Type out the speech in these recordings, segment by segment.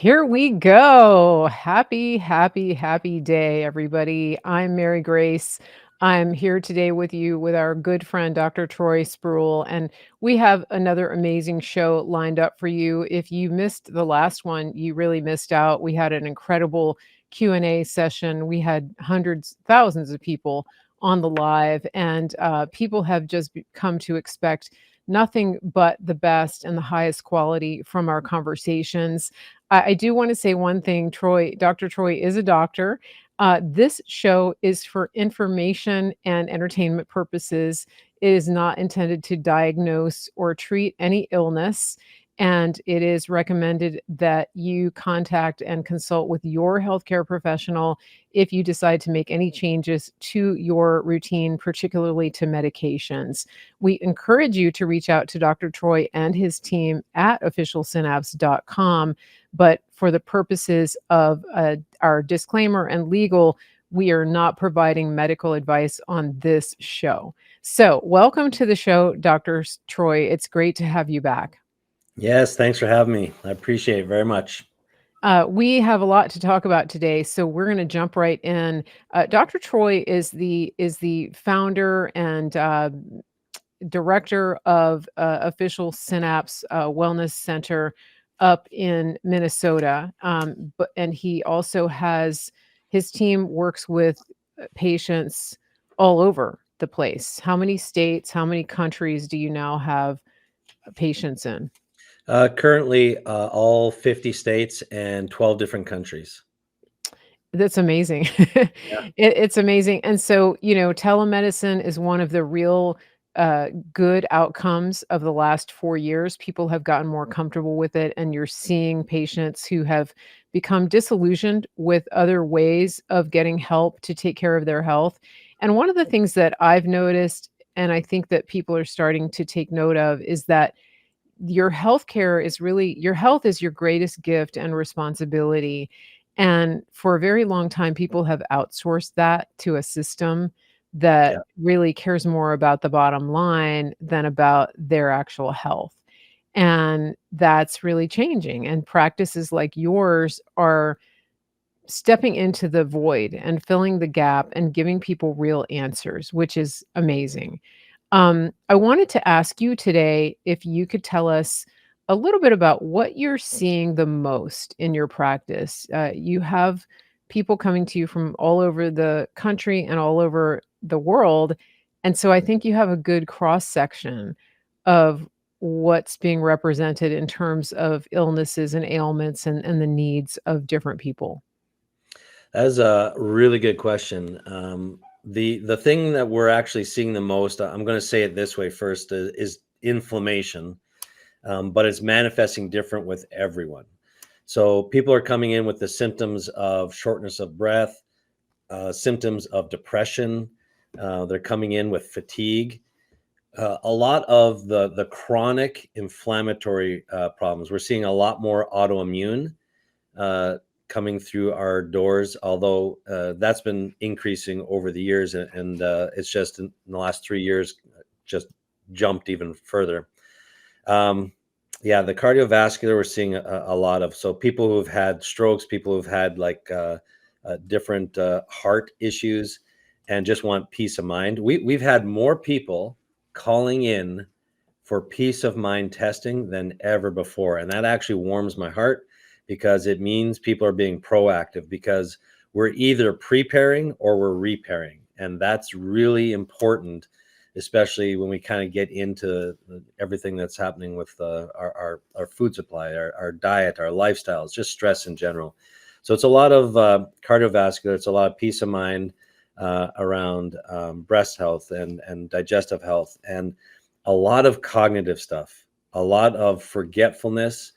Here we go. Happy, happy, happy day, everybody. I'm Mary Grace. I'm here today with you with our good friend, Dr. Troy Spurrill, and we have another amazing show lined up for you. If you missed the last one, you really missed out. We had an incredible Q&A session. We had hundreds, thousands of people on the live, and people have just come to expect nothing but the best and the highest quality from our conversations. I do want to say one thing. Dr. Troy is a doctor. This show is for information and entertainment purposes. It is not intended to diagnose or treat any illness. And it is recommended that you contact and consult with your healthcare professional if you decide to make any changes to your routine, particularly to medications. We encourage you to reach out to Dr. Troy and his team at officialsynapse.com. But for the purposes of our disclaimer and legal, we are not providing medical advice on this show. So, welcome to the show, Dr. Troy. It's great to have you back. Yes, thanks for having me. I appreciate it very much. We have a lot to talk about today, so we're going to jump right in. Dr. Troy is the founder and director of Official Synapse Wellness Center up in Minnesota. And he also has his team works with patients all over the place. How many states, how many countries do you now have patients in? Currently, all 50 states and 12 different countries. That's amazing. Yeah. It's amazing. And so, telemedicine is one of the real good outcomes of the last 4 years. People have gotten more comfortable with it, and you're seeing patients who have become disillusioned with other ways of getting help to take care of their health. And one of the things that I've noticed, and I think that people are starting to take note of, is that your health is your greatest gift and responsibility. And for a very long time, people have outsourced that to a system that Yeah. really cares more about the bottom line than about their actual health. And that's really changing. And practices like yours are stepping into the void and filling the gap and giving people real answers, which is amazing. I wanted to ask you today if you could tell us a little bit about what you're seeing the most in your practice. You have people coming to you from all over the country and all over the world. And so I think you have a good cross section of what's being represented in terms of illnesses and ailments and the needs of different people. That is a really good question. The thing that we're actually seeing the most, I'm going to say it this way first, is inflammation, but it's manifesting different with everyone. So people are coming in with the symptoms of shortness of breath, symptoms of depression. They're coming in with fatigue. A lot of the chronic inflammatory problems. We're seeing a lot more autoimmune coming through our doors, although that's been increasing over the years, and it's just in the last 3 years just jumped even further. Yeah, the cardiovascular we're seeing a lot of. So people who have had strokes, people who've had like different heart issues, and just want peace of mind. We've had more people calling in for peace of mind testing than ever before, and that actually warms my heart because it means people are being proactive, because we're either preparing or we're repairing, and that's really important, especially when we kind of get into everything that's happening with our food supply, our diet, our lifestyles, just stress in general. So it's a lot of cardiovascular, it's a lot of peace of mind around breast health and digestive health, and a lot of cognitive stuff, a lot of forgetfulness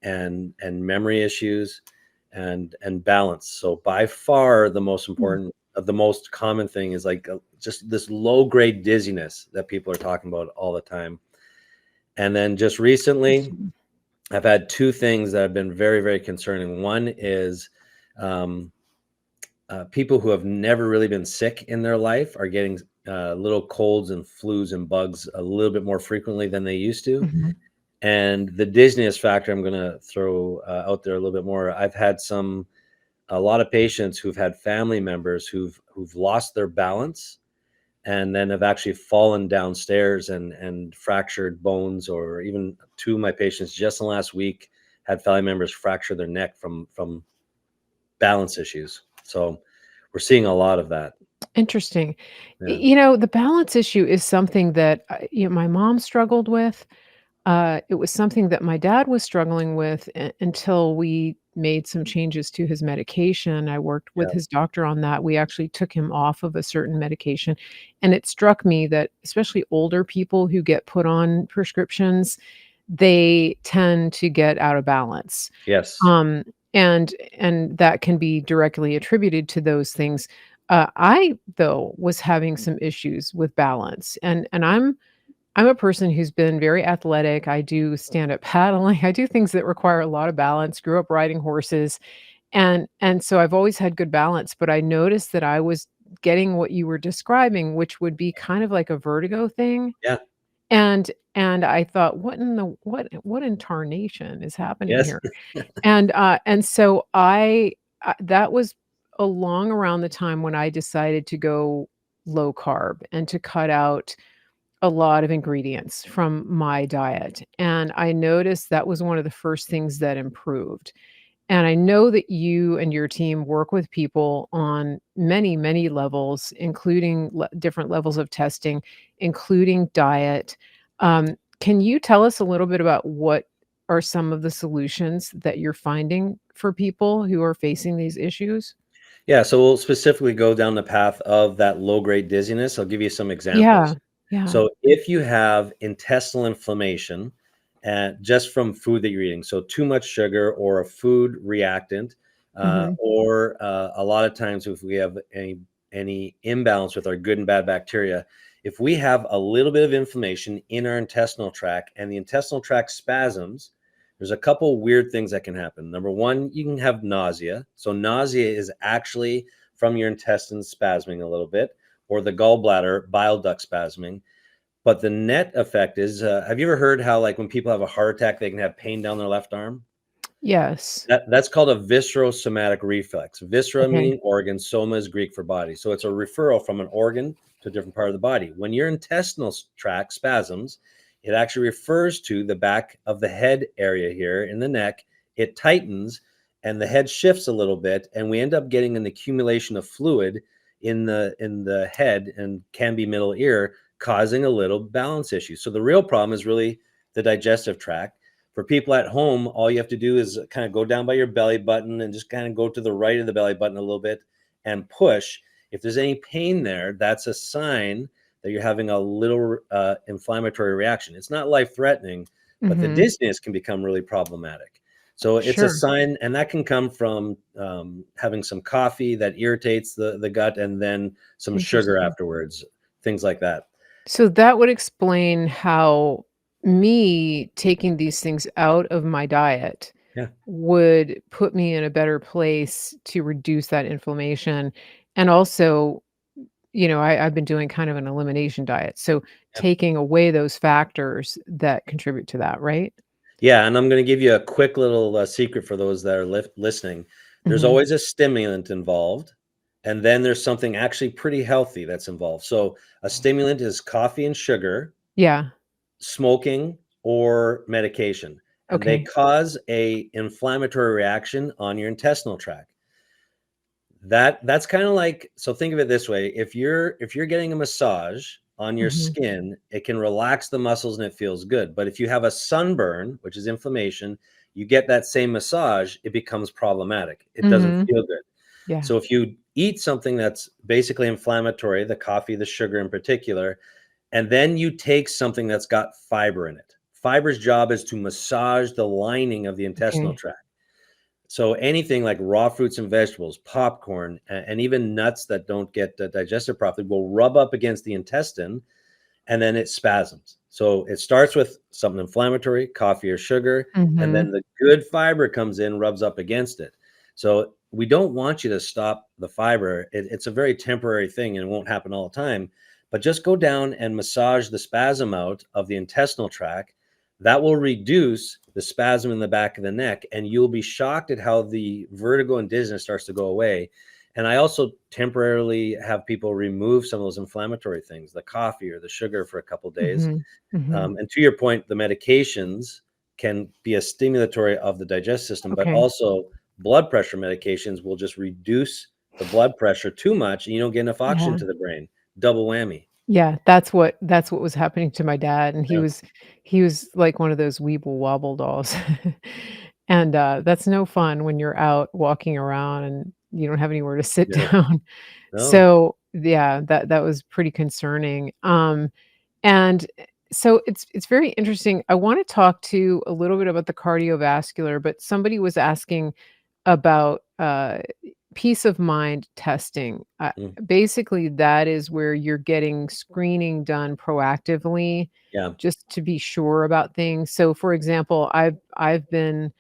and memory issues and balance. So by far the most important, the most common thing is like just this low grade dizziness that people are talking about all the time. And then just recently, I've had two things that have been very, very concerning. One is people who have never really been sick in their life are getting little colds and flus and bugs a little bit more frequently than they used to. Mhm. And the dizziness factor, I'm going to throw out there a little bit more. I've had a lot of patients who've had family members who've lost their balance and then have actually fallen downstairs and fractured bones, or even two of my patients just in the last week had family members fracture their neck from balance issues. So we're seeing a lot of that. Interesting. Yeah. The balance issue is something that, my mom struggled with. It was something that my dad was struggling with until we made some changes to his medication. I worked with Yeah. his doctor on that. We actually took him off of a certain medication. And it struck me that, especially older people who get put on prescriptions, they tend to get out of balance. Yes. Um, and that can be directly attributed to those things. I, though, was having some issues with balance, and I'm a person who's been very athletic. I do stand-up paddling. I do things that require a lot of balance, grew up riding horses, and so I've always had good balance, but I noticed that I was getting what you were describing, which would be kind of like a vertigo thing, Yeah. and I thought, what in tarnation is happening Yes. here?" And so that was along around the time when I decided to go low carb and to cut out a lot of ingredients from my diet, and I noticed that was one of the first things that improved. And I know that you and your team work with people on many, many levels, including different levels of testing, including diet. Can you tell us a little bit about what are some of the solutions that you're finding for people who are facing these issues? Yeah. So we'll specifically go down the path of that low grade dizziness. I'll give you some Yeah, examples. yeah. So if you have intestinal inflammation just from food that you're eating, so too much sugar or a food reactant, Mhm. or a lot of times if we have any imbalance with our good and bad bacteria, if we have a little bit of inflammation in our intestinal tract and the intestinal tract spasms, there's a couple weird things that can happen. Number one, you can have nausea. So nausea is actually from your intestines spasming a little bit, or the gallbladder bile duct spasming. But the net effect is, have you ever heard how, like, when people have a heart attack, they can have pain down their left arm? Yes. That's called a viscerosomatic reflex. Viscera Okay. meaning organ, soma is Greek for body. So it's a referral from an organ to a different part of the body. When your intestinal tract spasms, it actually refers to the back of the head area here in the neck. It tightens and the head shifts a little bit, and we end up getting an accumulation of fluid in the head and can be middle ear, causing a little balance issue. So the real problem is really the digestive tract. For people at home, all you have to do is kind of go down by your belly button and just kind of go to the right of the belly button a little bit and push. If there's any pain there, that's a sign that you're having a little inflammatory reaction. It's not life threatening, but the Mhm. dizziness can become really problematic. So it's a Sure. sign, and that can come from having some coffee that irritates the gut, and then some sugar Interesting. afterwards, things like that. So that would explain how me taking these things out of my diet Yeah. would put me in a better place to reduce that inflammation. And also, I've been doing kind of an elimination diet. So taking away those factors that contribute to that, right? Yeah, and I'm going to give you a quick little secret for those that are listening. There's Mhm. always a stimulant involved, and then there's something actually pretty healthy that's involved. So a stimulant is coffee and sugar, Yeah. smoking, or medication, and they Okay. cause a inflammatory reaction on your intestinal tract. That's kind of like, so think of it this way. If you're getting a massage on your Mhm. skin, it can relax the muscles and it feels good. But if you have a sunburn, which is inflammation, you get that same massage, it becomes problematic. It doesn't Mhm. feel good. Yeah. So if you eat something that's basically inflammatory, the coffee, the sugar in particular, and then you take something that's got fiber in it. Fiber's job is to massage the lining of the intestinal Okay. tract. So anything like raw fruits and vegetables, popcorn, and even nuts that don't get digested properly will rub up against the intestine, and then it spasms. So it starts with something inflammatory, coffee or sugar, and Mhm. then the good fiber comes in, rubs up against it. So we don't want you to stop the fiber. It's a very temporary thing and it won't happen all the time. But just go down and massage the spasm out of the intestinal tract. That will reduce the spasm in the back of the neck, and you'll be shocked at how the vertigo and dizziness starts to go away. And I also temporarily have people remove some of those inflammatory things, the coffee or the sugar, for a couple of days. Mhm. Mhm. And to your point, the medications can be a stimulatory of the digestive system, but Okay. also blood pressure medications will just reduce the blood pressure too much, and you don't get enough oxygen Yeah. to the brain. Double whammy. Yeah, that's what was happening to my dad, and he Yeah, was he was like one of those Weeble Wobble dolls. And, that's no fun when you're out walking around and you don't have anywhere to sit yeah, down. no, So, yeah, that was pretty concerning. And so it's very interesting. I wanna talk to a little bit about the cardiovascular, but somebody was asking about, peace of mind testing. mm, Basically, that is where you're getting screening done proactively yeah, just to be sure about things. So, for example, I've been,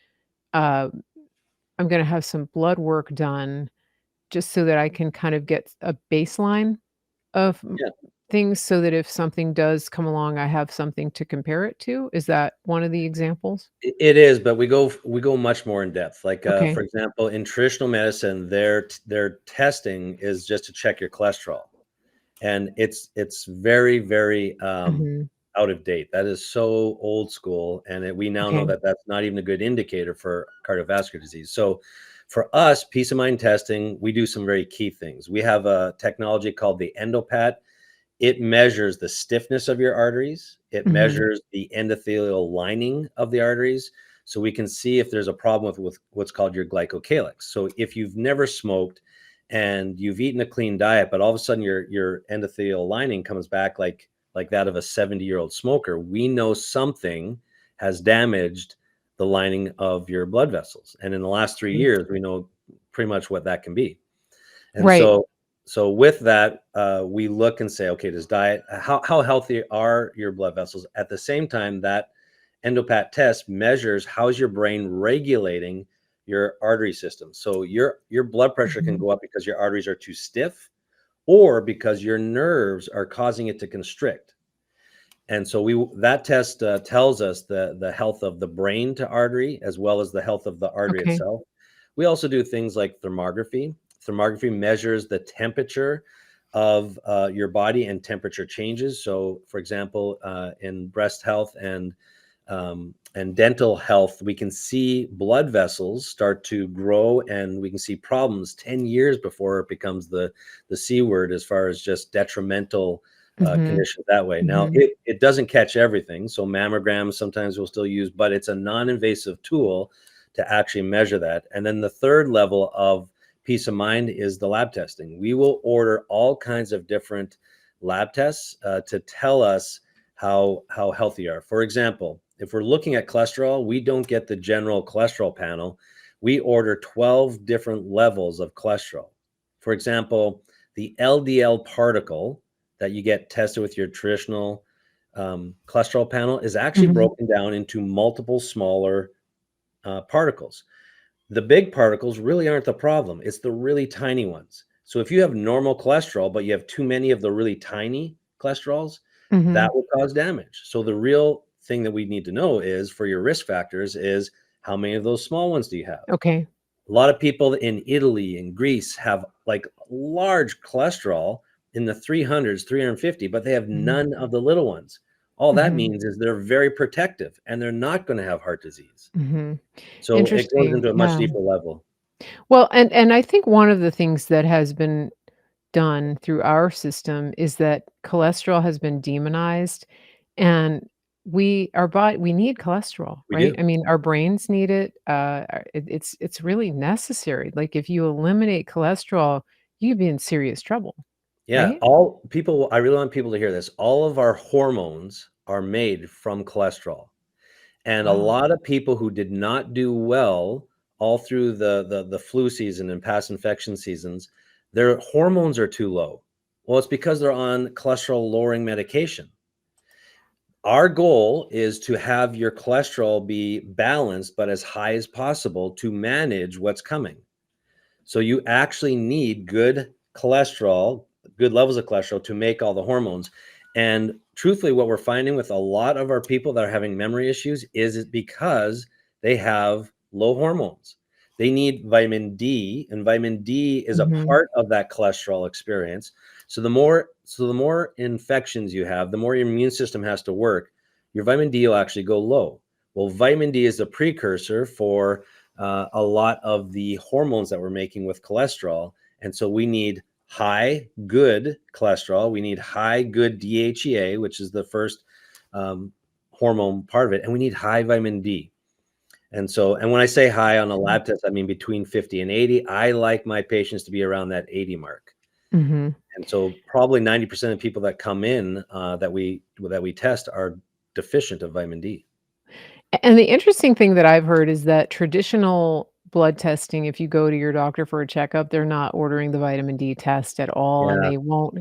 uh I'm gonna have some blood work done just so that I can kind of get a baseline of yeah. things so that if something does come along, I have something to compare it to. Is that one of the examples? It is, but we go much more in depth. Like, Okay. for example, in traditional medicine, their testing is just to check your cholesterol, and it's very, very Mhm. out of date. That is so old school, and we now know Okay. that that's not even a good indicator for cardiovascular disease. So, for us, peace of mind testing, we do some very key things. We have a technology called the endopat. It measures the stiffness of your arteries. It Mhm. measures the endothelial lining of the arteries. So we can see if there's a problem with what's called your glycocalyx. So if you've never smoked and you've eaten a clean diet, but all of a sudden your endothelial lining comes back like that of a 70-year-old smoker, we know something has damaged the lining of your blood vessels. And in the last 3 years, we know pretty much what that can be. And Right. so with that, we look and say, okay, does diet, how healthy are your blood vessels? At the same time, that endopat test measures how's your brain regulating your artery system. So your blood pressure can Mhm. go up because your arteries are too stiff, or because your nerves are causing it to constrict. And so we that test tells us the health of the brain to artery as well as the health of the artery Okay. itself. We also do things like thermography. Thermography measures the temperature of your body and temperature changes. So, for example, in breast health and dental health, we can see blood vessels start to grow, and we can see problems 10 years before it becomes the C word as far as just detrimental Mhm. conditions that way. Now, Mhm. it doesn't catch everything. So mammograms sometimes we'll still use, but it's a non-invasive tool to actually measure that. And then the third level of peace of mind is the lab testing. We will order all kinds of different lab tests to tell us how healthy you are. For example, if we're looking at cholesterol, we don't get the general cholesterol panel. We order 12 different levels of cholesterol. For example, the LDL particle that you get tested with your traditional cholesterol panel is actually Mhm. broken down into multiple smaller particles. The big particles really aren't the problem. It's the really tiny ones. So if you have normal cholesterol, but you have too many of the really tiny cholesterols, that Mhm. will cause damage. So the real thing that we need to know is for your risk factors is how many of those small ones do you have? Okay. A lot of people in Italy and Greece have like large cholesterol in the 300s, 350, but they have Mhm. none of the little ones. All that Mhm. means is they're very protective and they're not going to have heart disease. Mhm. So it goes Interesting. into a much Yeah. deeper level. Well, and I think one of the things that has been done through our system is that cholesterol has been demonized, and we need cholesterol, We right? do. I mean, our brains need it, it's really necessary. Like, if you eliminate cholesterol, you could be in serious trouble, Yeah, right? all people, I really want people to hear this. All of our hormones are made from cholesterol. And a Wow. lot of people who did not do well all through the flu season and past infection seasons, their hormones are too low. Well, it's because they're on cholesterol lowering medication. Our goal is to have your cholesterol be balanced, but as high as possible to manage what's coming. So you actually need good cholesterol, good levels of cholesterol to make all the hormones. And truthfully, what we're finding with a lot of our people that are having memory issues is because they have low hormones. They need vitamin D, and vitamin D is a Mhm. part of that cholesterol experience. So the more infections you have, the more your immune system has to work, your vitamin D will actually go low. Well, vitamin D is the precursor for a lot of the hormones that we're making with cholesterol. And so we need high good cholesterol. We need high good DHEA, which is the first hormone part of it. And we need high vitamin D. And when I say high on a lab test, I mean between 50 and 80. I like my patients to be around that 80 mark. Mhm. And so probably 90% of people that come in that we test are deficient of vitamin D. And the interesting thing that I've heard is that traditional blood testing, if you go to your doctor for a checkup, they're not ordering the vitamin D test at all, and Yeah.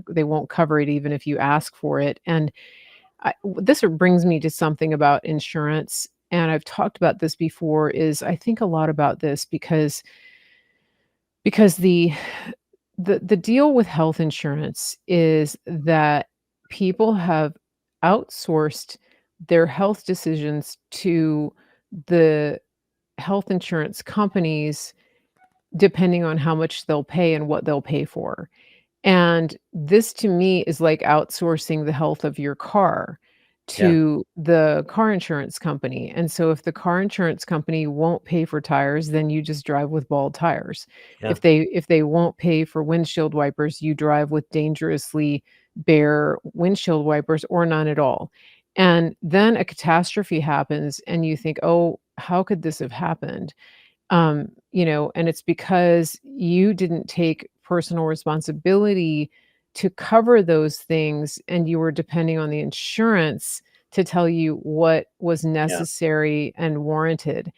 they won't cover it even if you ask for it, and this brings me to something about insurance, and I've talked about this before, is I think a lot about this because the deal with health insurance is that people have outsourced their health decisions to the health insurance companies depending on how much they'll pay and what they'll pay for. And this to me is like outsourcing the health of your car Yeah. to the car insurance company. And so if the car insurance company won't pay for tires, then you just drive with bald tires. Yeah. If they won't pay for windshield wipers, you drive with dangerously bare windshield wipers or none at all. And then a catastrophe happens and you think, "Oh, how could this have happened?" And it's because you didn't take personal responsibility to cover those things and you were depending on the insurance to tell you what was Yeah. necessary and warranted.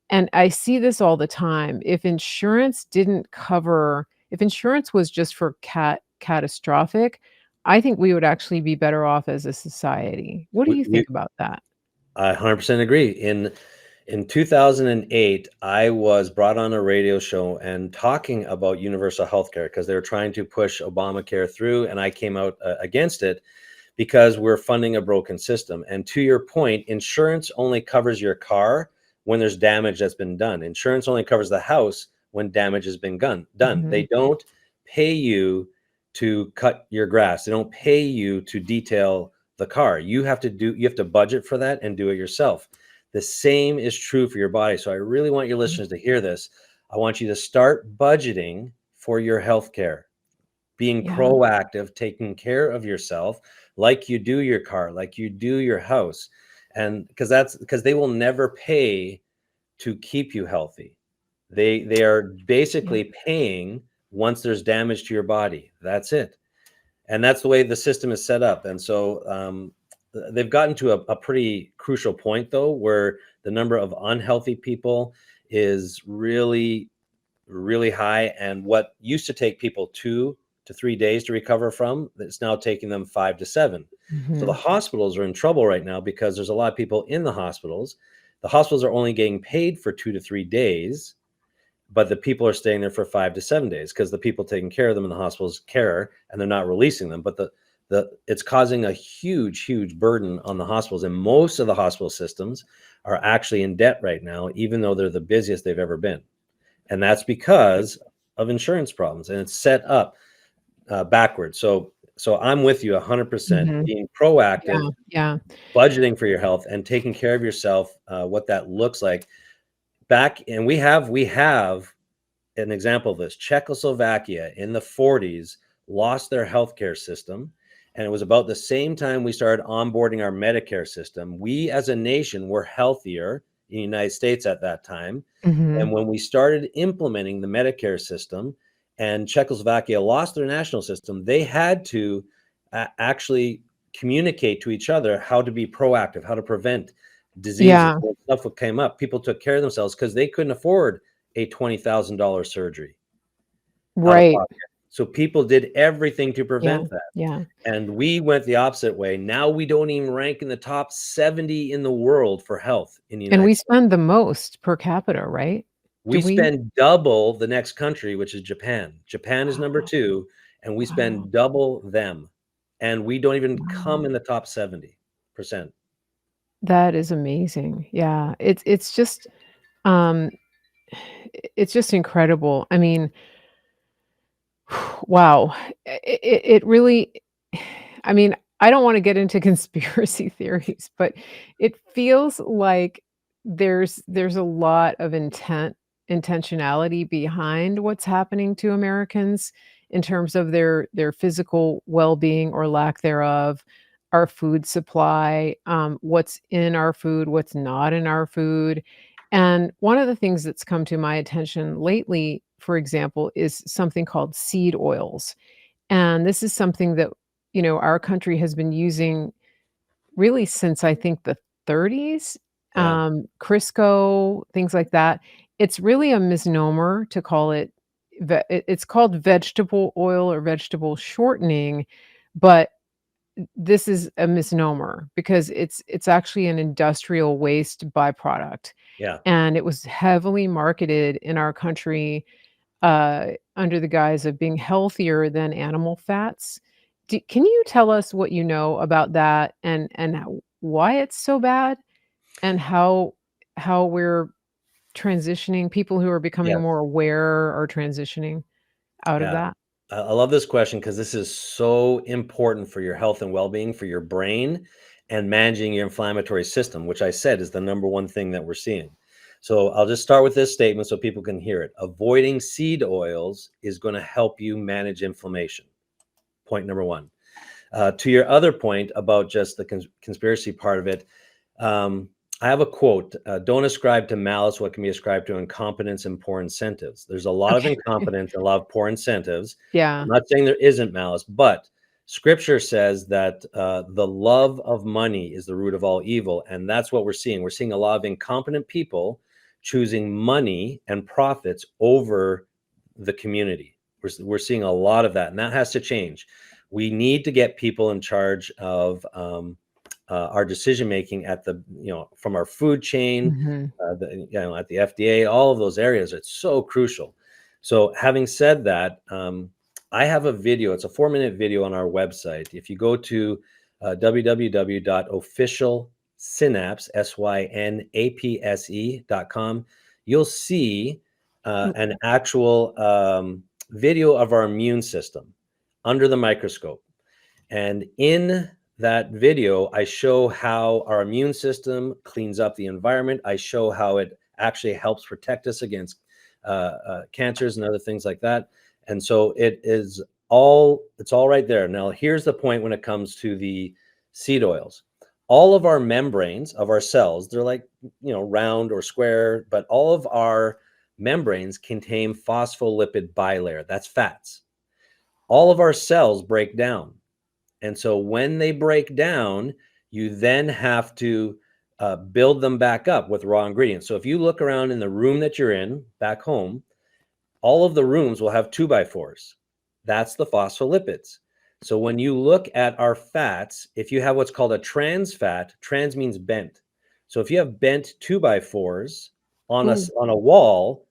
And I see this all the time. If insurance was just for catastrophic, I think we would actually be better off as a society. What do We, you we think about that? I 100% agree. In 2008, I was brought on a radio show and talking about universal healthcare because they were trying to push Obamacare through, and I came out against it because we're funding a broken system. And to your point, insurance only covers your car when there's damage that's been done. Insurance only covers the house when damage has been done. They Mhm. don't pay you to cut your grass. They don't pay you to detail the car. You have to budget for that and do it yourself. The same is true for your body. So I really want your listeners to hear this. I want you to start budgeting for your health care, being Yeah. proactive, taking care of yourself like you do your car, like you do your house. And because they will never pay to keep you healthy. They are Yeah. basically paying once there's damage to your body. That's it. And that's the way the system is set up. And so they've gotten to a pretty crucial point, though, where the number of unhealthy people is really, really high. And what used to take people 2 to 3 days to recover from, it's now taking them 5 to 7. So the Mhm. hospitals are in trouble right now because there's a lot of people in the hospitals. The hospitals are only getting paid for 2 to 3 days, but the people are staying there for 5 to 7 days because the people taking care of them in the hospitals care and they're not releasing them. But the it's causing a huge burden on the hospitals, and most of the hospital systems are actually in debt right now, even though they're the busiest they've ever been. And that's because of insurance problems, and it's set up backwards. So I'm with you 100%. Mhm. Being Yeah, proactive, yeah. budgeting for your health, and taking care of yourself. What that looks like back, and we have an example of this. Czechoslovakia in the 40s lost their healthcare system. And it was about the same time we started onboarding our Medicare system. We as a nation were healthier in the United States at that time. And Mhm. when we started implementing the Medicare system and Czechoslovakia lost their national system, they had to actually communicate to each other how to be proactive, how to prevent diseases. Yeah, When stuff came up, people took care of themselves because they couldn't afford a $20,000 surgery out of right. pocket. So people did everything to Yeah, prevent that. yeah. And we went the opposite way. Now we don't even rank in the top 70 in the world for health in the And United we States. spend the most per capita, right? Do We we? spend double the next country, which is Japan. Japan is number Wow, 2, and we wow. spend double them. and we don't even come Wow. in the top 70%. That is amazing. Yeah. Um, it's just incredible. I mean, wow. It really I mean, I don't wanna get into conspiracy theories, but it feels like there's a lot of intentionality behind what's happening to Americans in terms of their physical well-being or lack thereof, our food supply, what's in our food, what's not in our food, and one of the things that's come to my attention lately, for example, is something called seed oils. And this is something that, our country has been using really since I think the 30s, Yeah, Crisco, things like that. It's really a misnomer to call it it's called vegetable oil or vegetable shortening, but this is a misnomer because it's actually an industrial waste byproduct, yeah, and it was heavily marketed in our country under the guise of being healthier than animal fats. Can you tell us what you know about that and why it's so bad and how we're transitioning people who are becoming yes, more aware are transitioning out of yeah. that? I love this question because this is so important for your health and well-being, for your brain, and managing your inflammatory system, which I said is the number one thing that we're seeing. So I'll just start with this statement so people can hear it. Avoiding seed oils is going to help you manage inflammation. Point number one. To your other point about just the conspiracy part of it, um, I have a quote: "Don't ascribe to malice what can be ascribed to incompetence and poor incentives." There's a lot of Okay. incompetence and a lot of poor incentives. I'm Yeah. not saying there isn't malice, but Scripture says that the love of money is the root of all evil, and that's what we're seeing. We're seeing a lot of incompetent people choosing money and profits over the community. We're seeing a lot of that, and that has to change. We need to get people in charge of our decision making at the from our food chain, Mhm. at the FDA, all of those areas. It's so crucial. So, having said that, I have a video. It's a 4-minute video on our website. If you go to www.officialsynapse.com, you'll see Mm, an actual video of our immune system under the microscope. And in that video, I show how our immune system cleans up the environment. I show how it actually helps protect us against cancers and other things like that. And so it's all right there. Now, here's the point when it comes to the seed oils. All of our membranes of our cells, they're like, round or square, but all of our membranes contain phospholipid bilayer. That's fats. All of our cells break down. And so when they break down, you then have to build them back up with raw ingredients. So if you look around in the room that you're in back home, all of the rooms will have 2x4s. That's the phospholipids. So when you look at our fats, if you have what's called a trans fat, trans means bent. So if you have bent 2x4s ooh, on a wall,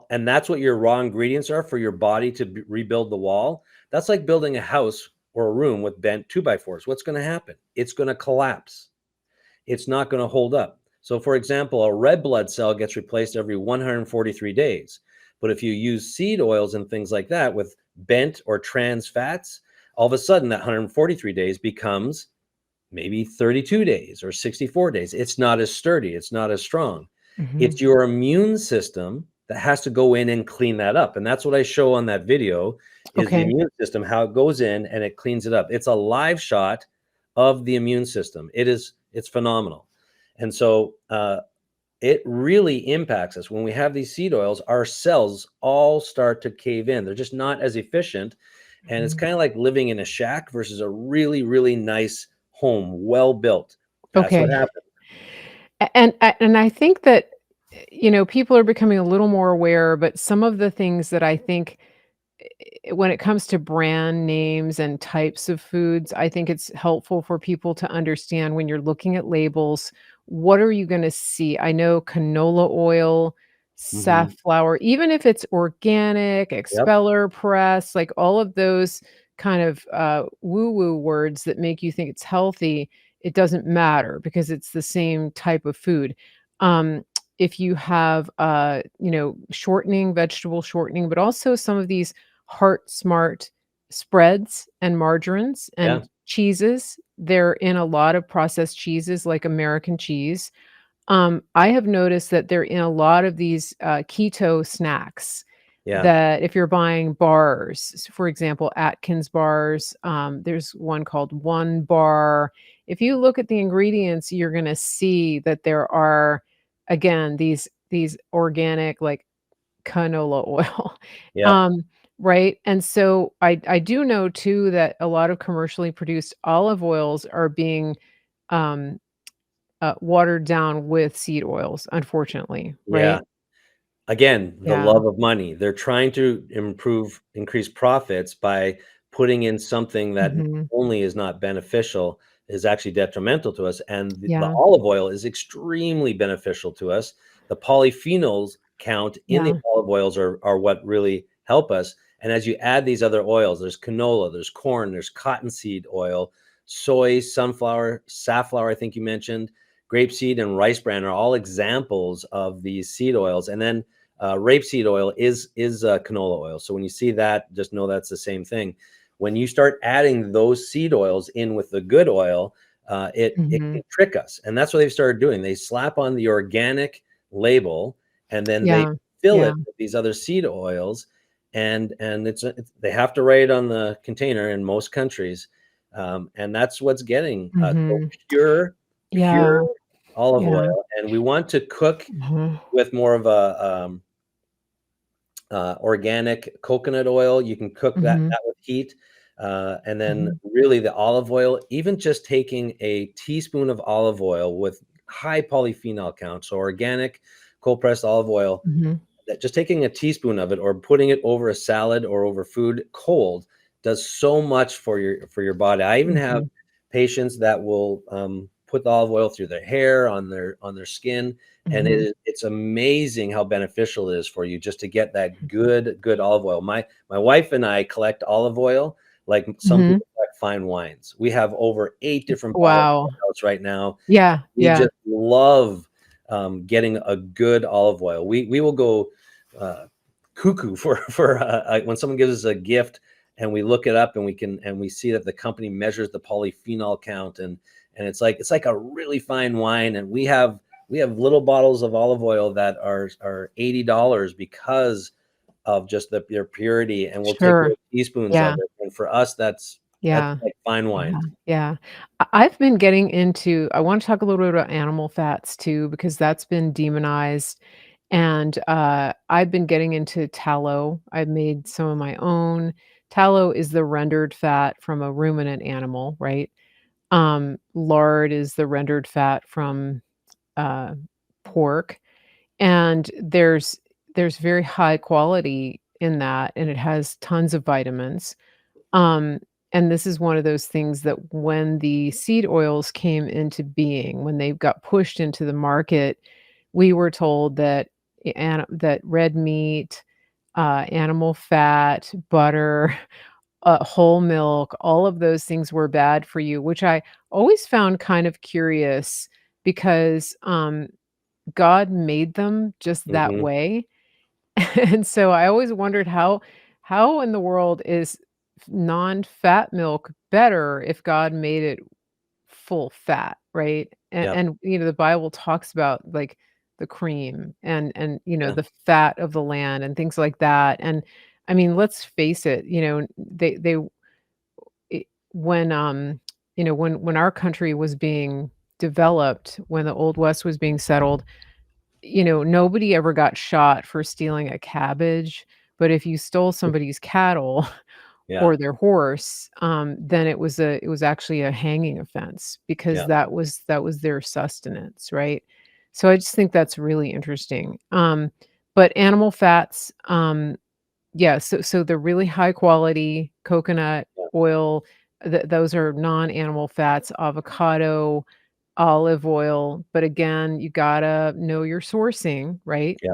and that's what your raw ingredients are for your body to rebuild the wall, that's like building a house or a room with bent 2x4s. What's going to happen? It's going to collapse. It's not going to hold up. So, for example, a red blood cell gets replaced every 143 days. But if you use seed oils and things like that with bent or trans fats, all of a sudden that 143 days becomes maybe 32 days or 64 days. It's not as sturdy, it's not as strong. mhm. It's your immune system that has to go in and clean that up. And that's what I show on that video is the Okay. immune system, how it goes in and it cleans it up. It's a live shot of the immune system. It's phenomenal. And so it really impacts us when we have these seed oils. Our cells all start to cave in. They're just not as efficient, and it's Mhm. kind of like living in a shack versus a really, really nice home, well built. That's what Okay. happens. And I think that, people are becoming a little more aware, but some of the things that I think when it comes to brand names and types of foods, I think it's helpful for people to understand when you're looking at labels, what are you gonna see? I know canola oil, Hmm. safflower, even if it's organic, Yep. expeller press, like all of those kind of woo-woo words that make you think it's healthy, it doesn't matter because it's the same type of food. Um, if you have, shortening, vegetable shortening, but also some of these heart smart spreads and margarines Yeah. and cheeses, they're in a lot of processed cheeses like American cheese. I have noticed that they're in a lot of these, keto snacks Yeah. that if you're buying bars, for example, Atkins bars, there's one called One Bar. If you look at the ingredients, you're gonna see that there are, again, these organic, like, canola oil, Yeah. um, right? And so I do know too that a lot of commercially produced olive oils are being, um watered down with seed oils, unfortunately, Yeah. right? Again, the Yeah. love of money. They're trying to increase profits by putting in something that not Mhm. only is not beneficial, is actually detrimental to us, and the Yeah. olive oil is extremely beneficial to us. The polyphenols count in the Yeah. olive oils are what really help us, and as you add these other oils, there's canola, there's corn, there's cottonseed oil, soy, sunflower, safflower, I think you mentioned, grapeseed, and rice bran are all examples of these seed oils, and then rapeseed oil is canola oil. So when you see that, just know that's the same thing. When you start adding those seed oils in with the good oil, it Mhm. can trick us, and that's what they've started doing. They slap on the organic label, and then they Yeah. fill Yeah. it with these other seed oils, and they have to write on the container in most countries, and that's what's getting so Mhm. pure Yeah. olive Yeah. oil, and we want to cook Mhm. with more of a organic coconut oil. You can cook Mhm. that with heat, and then Mhm. really the olive oil. Even just taking a teaspoon of olive oil with high polyphenol count, so organic cold pressed olive oil. Mhm. That just taking a teaspoon of it or putting it over a salad or over food cold does so much for your body. I even have Mhm. patients that will put the olive oil through their hair, on their skin, and Mhm. it's amazing how beneficial it is for you just to get that good olive oil. My wife and I collect olive oil like some Mhm. people collect fine wines. We have over 8 different bottles in Wow. the house right now. Yeah. We Yeah. just love getting a good olive oil. We will go uh, cuckoo for when someone gives us a gift, and we look it up, and we see that the company measures the polyphenol count, and it's like a really fine wine, and we have little bottles of olive oil that are $80 because of just their purity, and we'll take Sure. little teaspoons of Yeah. it, and for us that's Yeah. like fine Yeah. wine. Yeah. I've been getting into I wanna talk a little bit about animal fats too because that's been demonized, and, I've been getting into tallow. I've made some of my own. Tallow is the rendered fat from a ruminant animal, right? Lard is the rendered fat from, uh, pork, and there's very high quality in that, and it has tons of vitamins. Um, and this is one of those things that when the seed oils came into being, when they got pushed into the market, we were told that that red meat, animal fat, butter, whole milk, all of those things were bad for you, which I always found kind of curious because God made them just that Hmm. way. And so I always wondered how in the world is non-fat milk better if God made it full fat, right? And Yeah, the Bible talks about, like, the cream and yeah, the fat of the land and things like that, and, I mean, let's face it, they it when, when our country was being developed, when the Old West was being settled, nobody ever got shot for stealing a cabbage, but if you stole somebody's cattle yeah, or their horse, then it was actually a hanging offense because yeah, that was their sustenance, right? So I just think that's really interesting. But animal fats, yeah, so the really high quality coconut yeah, oil, those are non-animal fats, avocado, olive oil, but again, you gotta know your sourcing, right? yeah.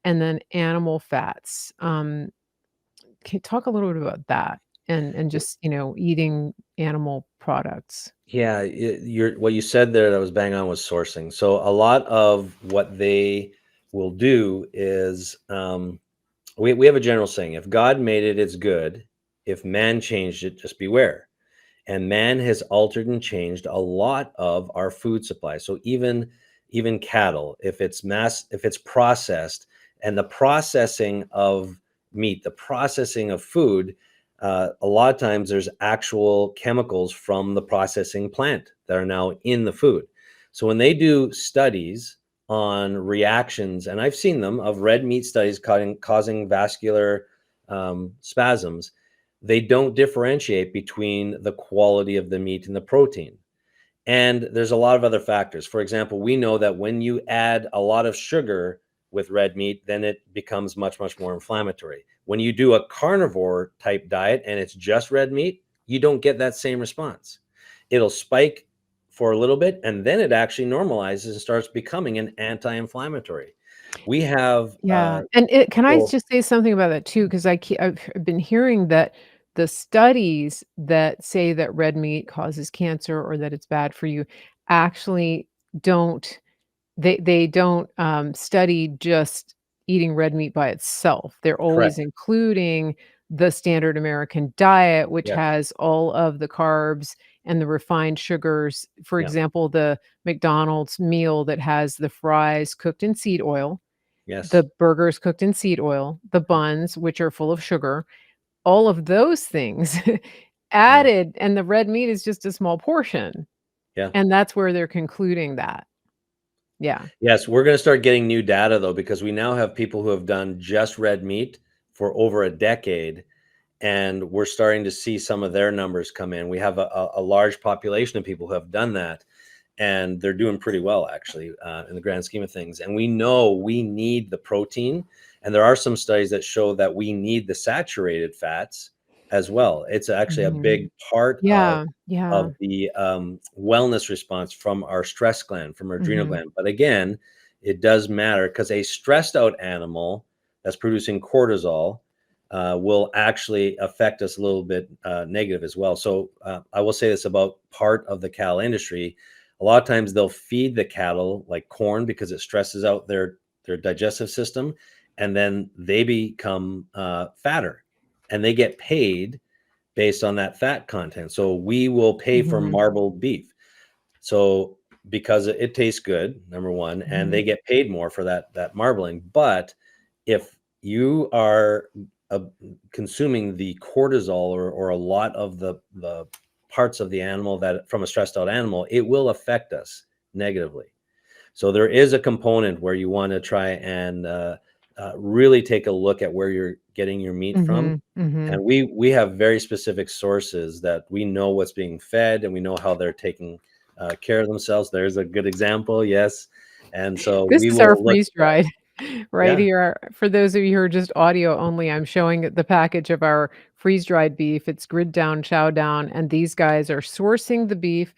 And then animal fats. Can you talk a little bit about that? and just, eating animal products. Yeah, what you said there that was bang on was sourcing. So a lot of what they will do is we have a general saying: if God made it, it's good. If man changed it, just beware. And man has altered and changed a lot of our food supply. So even cattle, if it's processed, and the processing of meat, the processing of food, a lot of times there's actual chemicals from the processing plant that are now in the food. So when they do studies on reactions, and I've seen them, of red meat studies causing vascular spasms, they don't differentiate between the quality of the meat and the protein. And there's a lot of other factors. For example, we know that when you add a lot of sugar with red meat, then it becomes much, much more inflammatory. When you do a carnivore type diet and it's just red meat, you don't get that same response. It'll spike for a little bit, and then it actually normalizes and starts becoming an anti-inflammatory. We have Yeah, and can I people, just say something about that too? Because I've been hearing that the studies that say that red meat causes cancer or that it's bad for you actually don't they don't, study just eating red meat by itself. They're always correct. including the standard American diet, which Yes. has all of the carbs and the refined sugars. For Yeah. example, the McDonald's meal that has the fries cooked in seed oil, the Yes. burgers cooked in seed oil, the Yeah. buns, which are full of sugar, all of those things Yeah. added, and the red meat is just a small portion, Yeah. and that's where they're concluding that. Yeah. Yes, we're going to start getting new data though, because we now have people who have done just red meat for over a decade, and we're starting to see some of their numbers come in. We have a large population of people who have done that, and they're doing pretty well actually, in the grand scheme of things. And we know we need the protein, and there are some studies that show that we need the saturated fats as well. It's actually a Mhm. big part Yeah, yeah. of the wellness response from our stress gland, from our adrenal Mhm. gland. But again, it does matter, because a stressed out animal that's producing cortisol will actually affect us a little bit negative as well. So I will say this about part of the cattle industry: a lot of times they'll feed the cattle like corn because it stresses out their digestive system, and then they become fatter, and they get paid based on that fat content. So we will pay for Mhm. marbled beef. So because it tastes good, number one, and Mhm. they get paid more for that marbling. But if you are uh, consuming the cortisol, or a lot of the parts of the animal that from a stressed out animal, it will affect us negatively. So there is a component where you want to try and really take a look at where you're getting your meat from. Mhm. Mhm. And we have very specific sources that we know what's being fed, and we know how they're taking care of themselves. There's a good example, yes. And so This we is our will look at that. freeze-dried right Yeah, here. For those of you who are just audio only, I'm showing the package of our freeze-dried beef. It's grid down, chow down, and these guys are sourcing the beef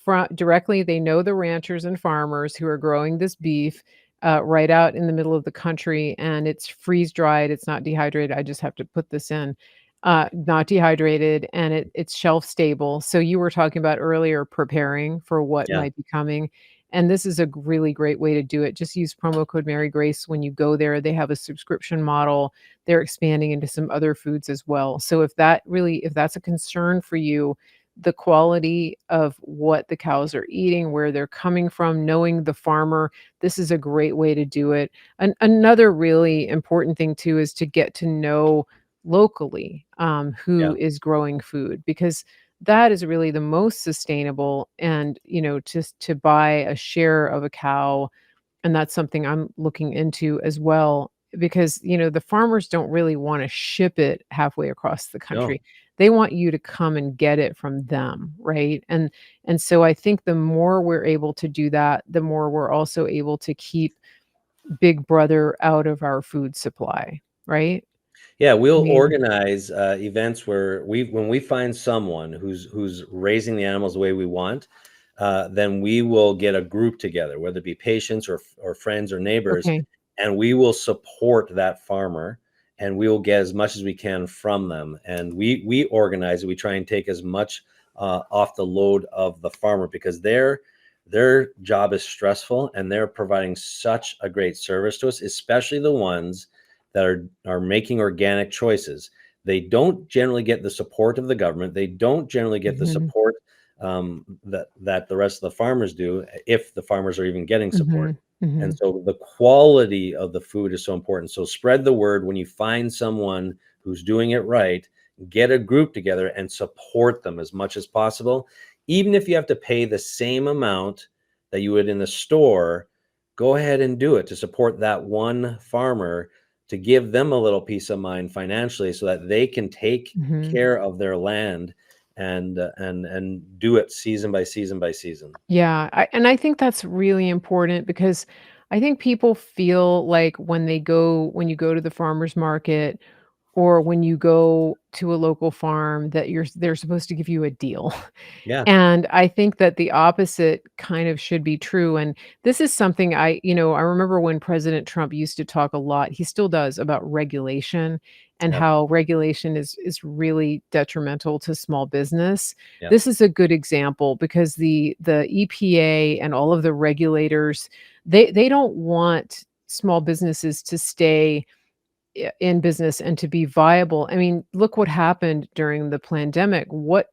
from directly. They know the ranchers and farmers who are growing this beef, right out in the middle of the country, and it's freeze-dried. It's not dehydrated. I just have to put this in. Not dehydrated, and it's shelf stable. So you were talking about earlier preparing for what yeah, might be coming. And this is a really great way to do it. Just use promo code Mary Grace when you go there. They have a subscription model. They're expanding into some other foods as well. So if that's a concern for you, the quality of what the cows are eating, where they're coming from, knowing the farmer, this is a great way to do it. Another really important thing too is to get to know locally yeah. who is growing food, because that is really the most sustainable. And just to buy a share of a cow, and that's something I'm looking into as well, because the farmers don't really want to ship it halfway across the No. country. They want you to come and get it from them, right? And so I think the more we're able to do that, the more we're also able to keep big brother out of our food supply, right? Yeah, I we'll mean, organize events where when we find someone who's raising the animals the way we want, then we will get a group together, whether it be patients or friends or neighbors, okay. and we will support that farmer. and we will get as much as we can from them. And we organize it. We try and take as much off the load of the farmer, because their job is stressful, and they're providing such a great service to us, especially the ones that are making organic choices. They don't generally get the support of the government. They don't generally get the Mhm. support that the rest of the farmers do, if the farmers are even getting support. Mhm. And Mhm. so the quality of the food is so important. So spread the word when you find someone who's doing it right. Get a group together and support them as much as possible. Even if you have to pay the same amount that you would in the store, go ahead and do it to support that one farmer, to give them a little peace of mind financially, so that they can take Mhm. care of their land, and do it season by season by season. Yeah, I think that's really important because I think people feel like when you go to the farmer's market or when you go to a local farm that they're supposed to give you a deal. Yeah, And I think that the opposite kind of should be true, and this is something I remember when President Trump used to talk a lot, he still does, about regulation and yeah, how regulation is really detrimental to small business. yeah, This is a good example because the EPA and all of the regulators, they don't want small businesses to stay in business and to be viable. I mean, look what happened during the pandemic. What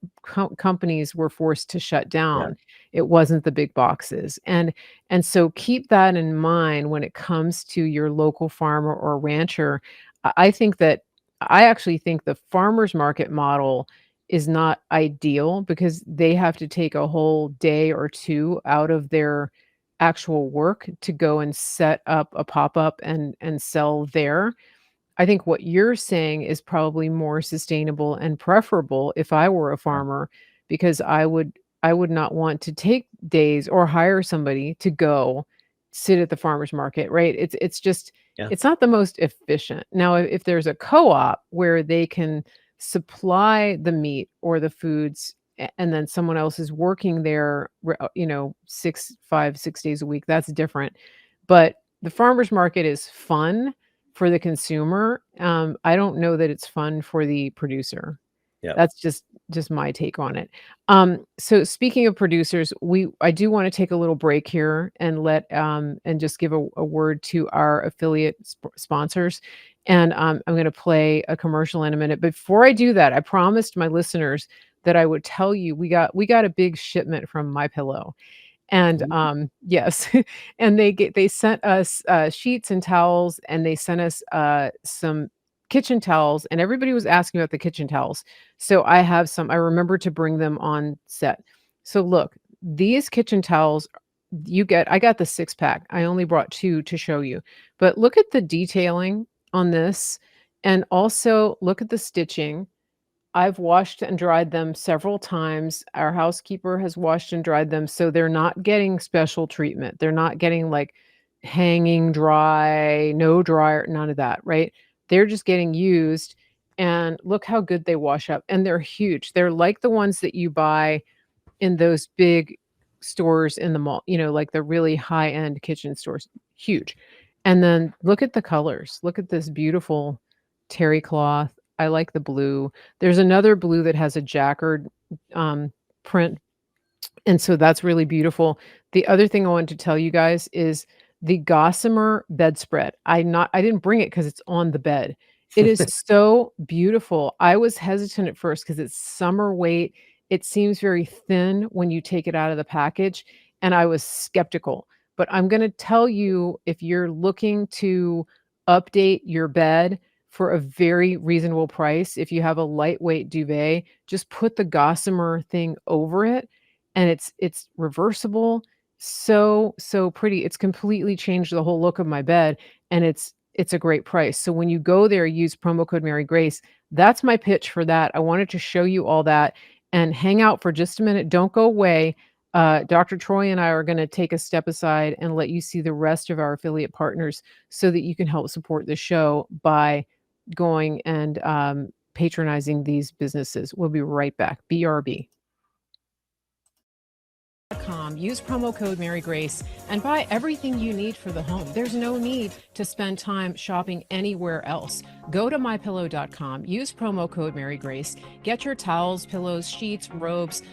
companies were forced to shut yeah, down? It wasn't the big boxes. And so keep that in mind when it comes to your local farmer or rancher. I think that I actually think the farmers market model is not ideal because they have to take a whole day or two out of their actual work to go and set up a pop-up and sell there. I think what you're saying is probably more sustainable and preferable if I were a yeah, farmer, because I would not want to take days or hire somebody to go sit at the farmer's market, right? It's just yeah, it's not the most efficient. Now, if there's a co-op where they can supply the meat or the foods and then someone else is working there, 6 days a week, that's different. But the farmer's market is fun for the consumer. I don't know that it's fun for the producer. yeah. That's just my take on it. So speaking of producers, I do wanna take a little break here and and just give a word to our affiliate sponsors, and, I'm gonna play a commercial in a minute. Before I do that, I promised my listeners that I would tell you we got a big shipment from My Pillow. And, Ooh, yes, and they sent us, sheets and towels, and they sent us, some kitchen towels, and everybody was asking about the kitchen towels. So I have some. I remember to bring them on set. So look, these kitchen towels I got the 6 pack. I only brought 2 to show you. But look at the detailing on this, and also look at the stitching. I've washed and dried them several times. Our housekeeper has washed and dried them, so they're not getting special treatment. They're not getting, like, hanging dry, no dryer, none of that, right? They're just getting used, and look how good they wash up, and they're huge. They're like the ones that you buy in those big stores in the mall, like the really high-end kitchen stores, huge. And then look at the colors. Look at this beautiful terry cloth. I like the blue. There's another blue that has a jacquard, print, and so that's really beautiful. The other thing I wanted to tell you guys is the gossamer bedspread. I didn't bring it because it's on the bed. It is so beautiful. I was hesitant at first because it's summer weight. It seems very thin when you take it out of the package, and I was skeptical. But I'm gonna tell you, if you're looking to update your bed for a very reasonable price, if you have a lightweight duvet, just put the gossamer thing over it, and it's reversible. So, so pretty. It's completely changed the whole look of my bed, and it's a great price. So when you go there, use promo code Mary Grace. That's my pitch for that. I wanted to show you all that and hang out for just a minute. Don't go away. Dr. Troy and I are going to take a step aside and let you see the rest of our affiliate partners so that you can help support the show by going and patronizing these businesses. We'll be right back. BRB. mypillow.com, use promo code Mary Grace, and buy everything you need for the home. There's no need to spend time shopping anywhere else. Go to mypillow.com, use promo code Mary Grace, get your towels, pillows, sheets, robes,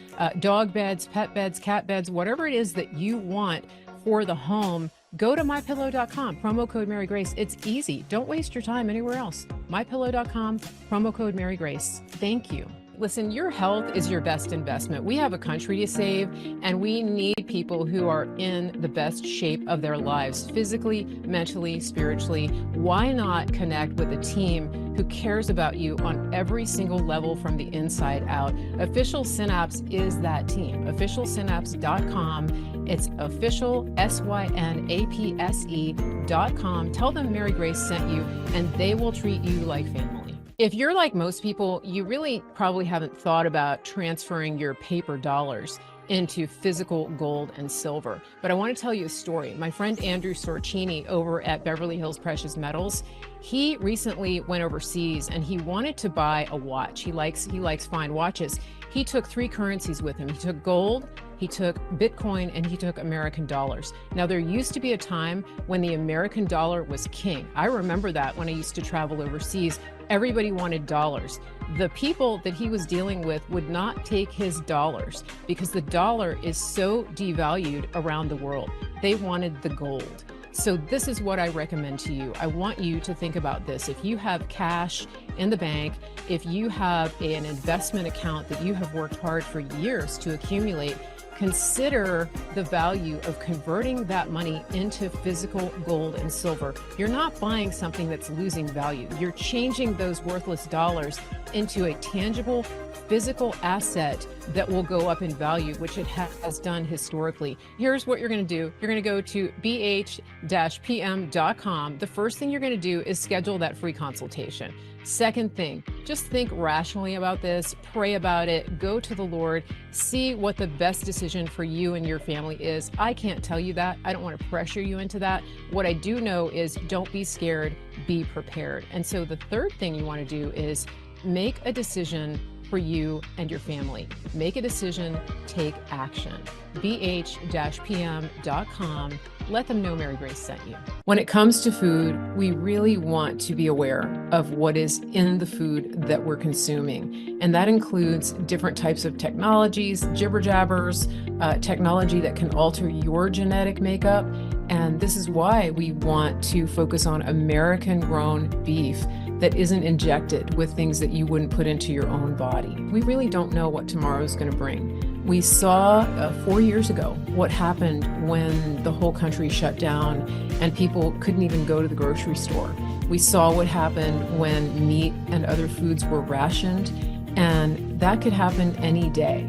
dog beds, pet beds, cat beds, whatever it is that you want for the home. Go to mypillow.com, promo code Mary Grace. It's easy. Don't waste your time anywhere else. mypillow.com, promo code Mary Grace. Thank you. Listen, your health is your best investment. We have a country to save, and we need people who are in the best shape of their lives, physically, mentally, spiritually. Why not connect with a team who cares about you on every single level from the inside out? Official Synapse is that team. Officialsynapse.com. It's official, synapse.com. Tell them Mary Grace sent you, and they will treat you like family. If you're like most people, you really probably haven't thought about transferring your paper dollars into physical gold and silver. But I want to tell you a story. My friend Andrew Sorcini over at Beverly Hills Precious Metals, he recently went overseas and he wanted to buy a watch. He likes fine watches. He took 3 currencies with him. He took gold, he took Bitcoin, and he took American dollars. Now, there used to be a time when the American dollar was king. I remember that when I used to travel overseas. Everybody wanted dollars. The people that he was dealing with would not take his dollars because the dollar is so devalued around the world. They wanted the gold. So this is what I recommend to you. I want you to think about this. If you have cash in the bank, if you have an investment account that you have worked hard for years to accumulate, consider the value of converting that money into physical gold and silver. You're not buying something that's losing value. You're changing those worthless dollars into a tangible physical asset that will go up in value, which it has done historically. Here's what you're going to do. You're going to go to bh-pm.com. The first thing you're going to do is schedule that free consultation. Second thing, just think rationally about this, pray about it, go to the Lord, see what the best decision for you and your family is. I can't tell you that. I don't want to pressure you into that. What I do know is don't be scared, be prepared. And so the third thing you want to do is make a decision for you and your family. Make a decision, take action. bh-pm.com. Let them know Mary Grace sent you. When it comes to food, we really want to be aware of what is in the food that we're consuming. And that includes different types of technologies, jibber jabbers, technology that can alter your genetic makeup. And this is why we want to focus on American grown beef that isn't injected with things that you wouldn't put into your own body. We really don't know what tomorrow is going to bring. We saw 4 years ago what happened when the whole country shut down and people couldn't even go to the grocery store. We saw what happened when meat and other foods were rationed, and that could happen any day.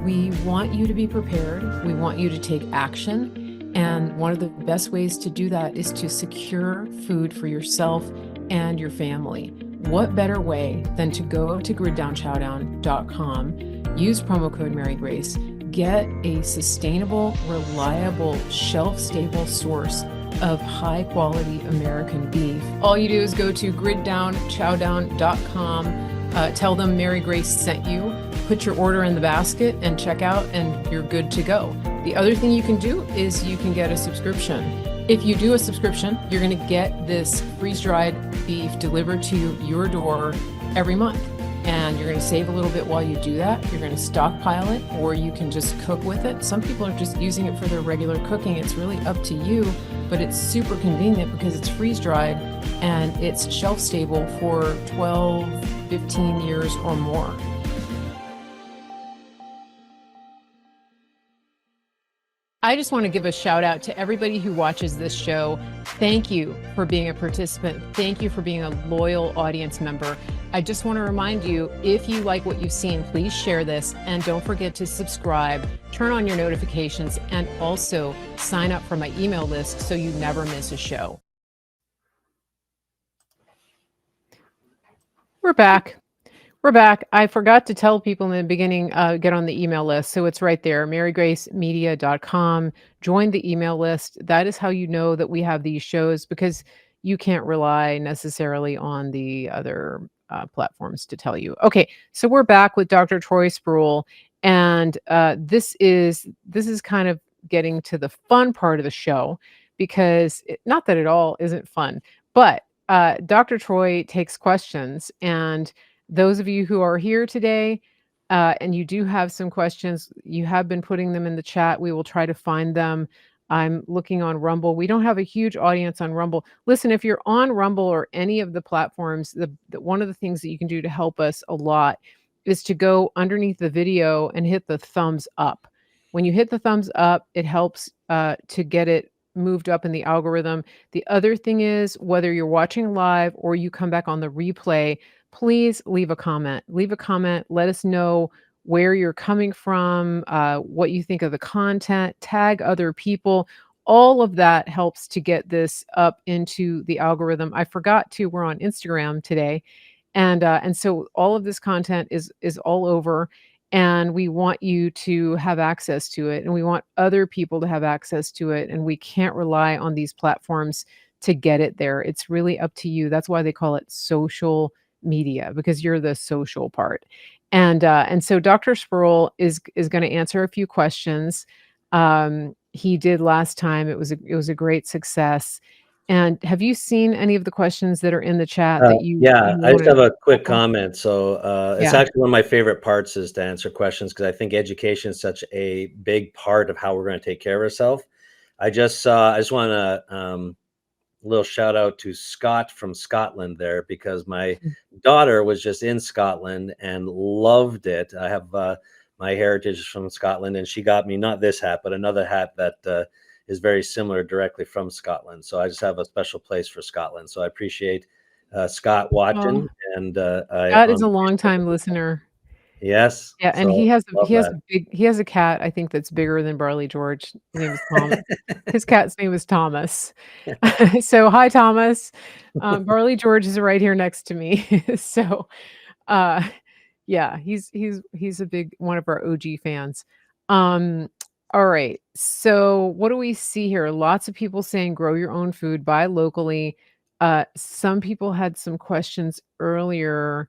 We want you to be prepared. We want you to take action. And one of the best ways to do that is to secure food for yourself and your family. What better way than to go to griddownchowdown.com, use promo code Mary Grace, get a sustainable, reliable, shelf-stable source of high-quality American beef. All you do is go to griddownchowdown.com, tell them Mary Grace sent you, put your order in the basket and check out, and you're good to go. The other thing you can do is you can get a subscription. If you do a subscription, you're going to get this freeze-dried beef delivered to your door every month. And you're going to save a little bit while you do that. You're going to stockpile it, or you can just cook with it. Some people are just using it for their regular cooking. It's really up to you, but it's super convenient because it's freeze-dried and it's shelf-stable for 12, 15 years or more. I just want to give a shout out to everybody who watches this show. Thank you for being a participant. Thank you for being a loyal audience member. I just want to remind you, if you like what you've seen, please share this and don't forget to subscribe, turn on your notifications, and also sign up for my email list so you never miss a show. We're back. We're back. I forgot to tell people in the beginning, get on the email list. So it's right there, marygracemedia.com. Join the email list. That is how you know that we have these shows, because you can't rely necessarily on the other platforms to tell you. Okay, so we're back with Dr. Troy Spurrill. And this is kind of getting to the fun part of the show because not that it all isn't fun, but Dr. Troy takes questions. And those of you who are here today, and you do have some questions, you have been putting them in the chat. We will try to find them. I'm looking on Rumble. We don't have a huge audience on Rumble. Listen, if you're on Rumble or any of the platforms, one of the things that you can do to help us a lot is to go underneath the video and hit the thumbs up. When you hit the thumbs up, it helps to get it moved up in the algorithm. The other thing is, whether you're watching live or you come back on the replay, please leave a comment. Leave a comment. Let us know where you're coming from, what you think of the content, tag other people. All of that helps to get this up into the algorithm. I forgot to, we're on Instagram today, and so all of this content is all over, and we want you to have access to it, and we want other people to have access to it, and we can't rely on these platforms to get it there. It's really up to you. That's why they call it social media, because you're the social part. And so Dr. Spurrill is going to answer a few questions. He did last time. It was a great success. And have you seen any of the questions that are in the chat that you Yeah, I just wanna have a quick tackle? comment. So, it's Yeah. actually one of my favorite parts is to answer questions because I think education is such a big part of how we're going to take care of ourselves. I just want to little shout out to Scott from Scotland there because my Mm. daughter was just in Scotland and loved it. I have my heritage is from Scotland, and she got me not this hat, but another hat that is very similar directly from Scotland. So I just have a special place for Scotland. So I appreciate Scott Oh, watching, and I Scott is on a Facebook. longtime listener. Yes, Yeah, and so love that. he has a cat, I think, that's bigger than Barley George. His name is Thomas. His cat's name is Thomas. So, hi, Thomas. Barley George is right here next to me. So, uh, yeah, he's a big one of our OG fans. Um, all right. So, what do we see here? Lots of people saying grow your own food, buy locally. Some people had some questions earlier.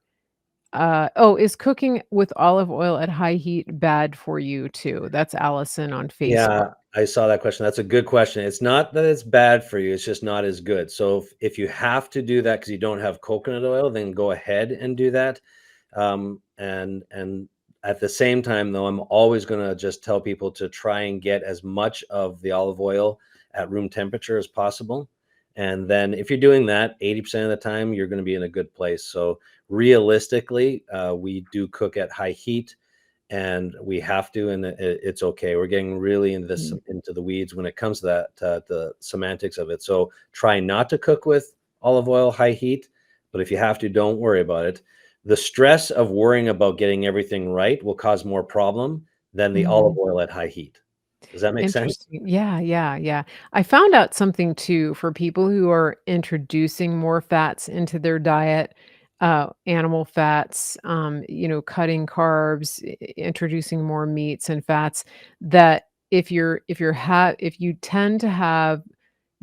Oh, is cooking with olive oil at high heat bad for you too? That's Allison on Facebook. Yeah, I saw that question. That's a good question. It's not that it's bad for you, it's just not as good. So if you have to do that because you don't have coconut oil, then go ahead and do that. And at the same time, though, I'm always going to just tell people to try and get as much of the olive oil at room temperature as possible. And then if you're doing that 80% of the time, you're going to be in a good place. So realistically, we do cook at high heat and we have to, and it's okay. We're getting really into this Mm, into the weeds when it comes to that the semantics of it. So try not to cook with olive oil high heat, but if you have to, don't worry about it. The stress of worrying about getting everything right will cause more problem than the olive mhm. oil at high heat. Does that make sense? Interesting. Yeah, yeah, yeah. I found out something too for people who are introducing more fats into their diet, animal fats, cutting carbs, introducing more meats and fats, that if you tend to have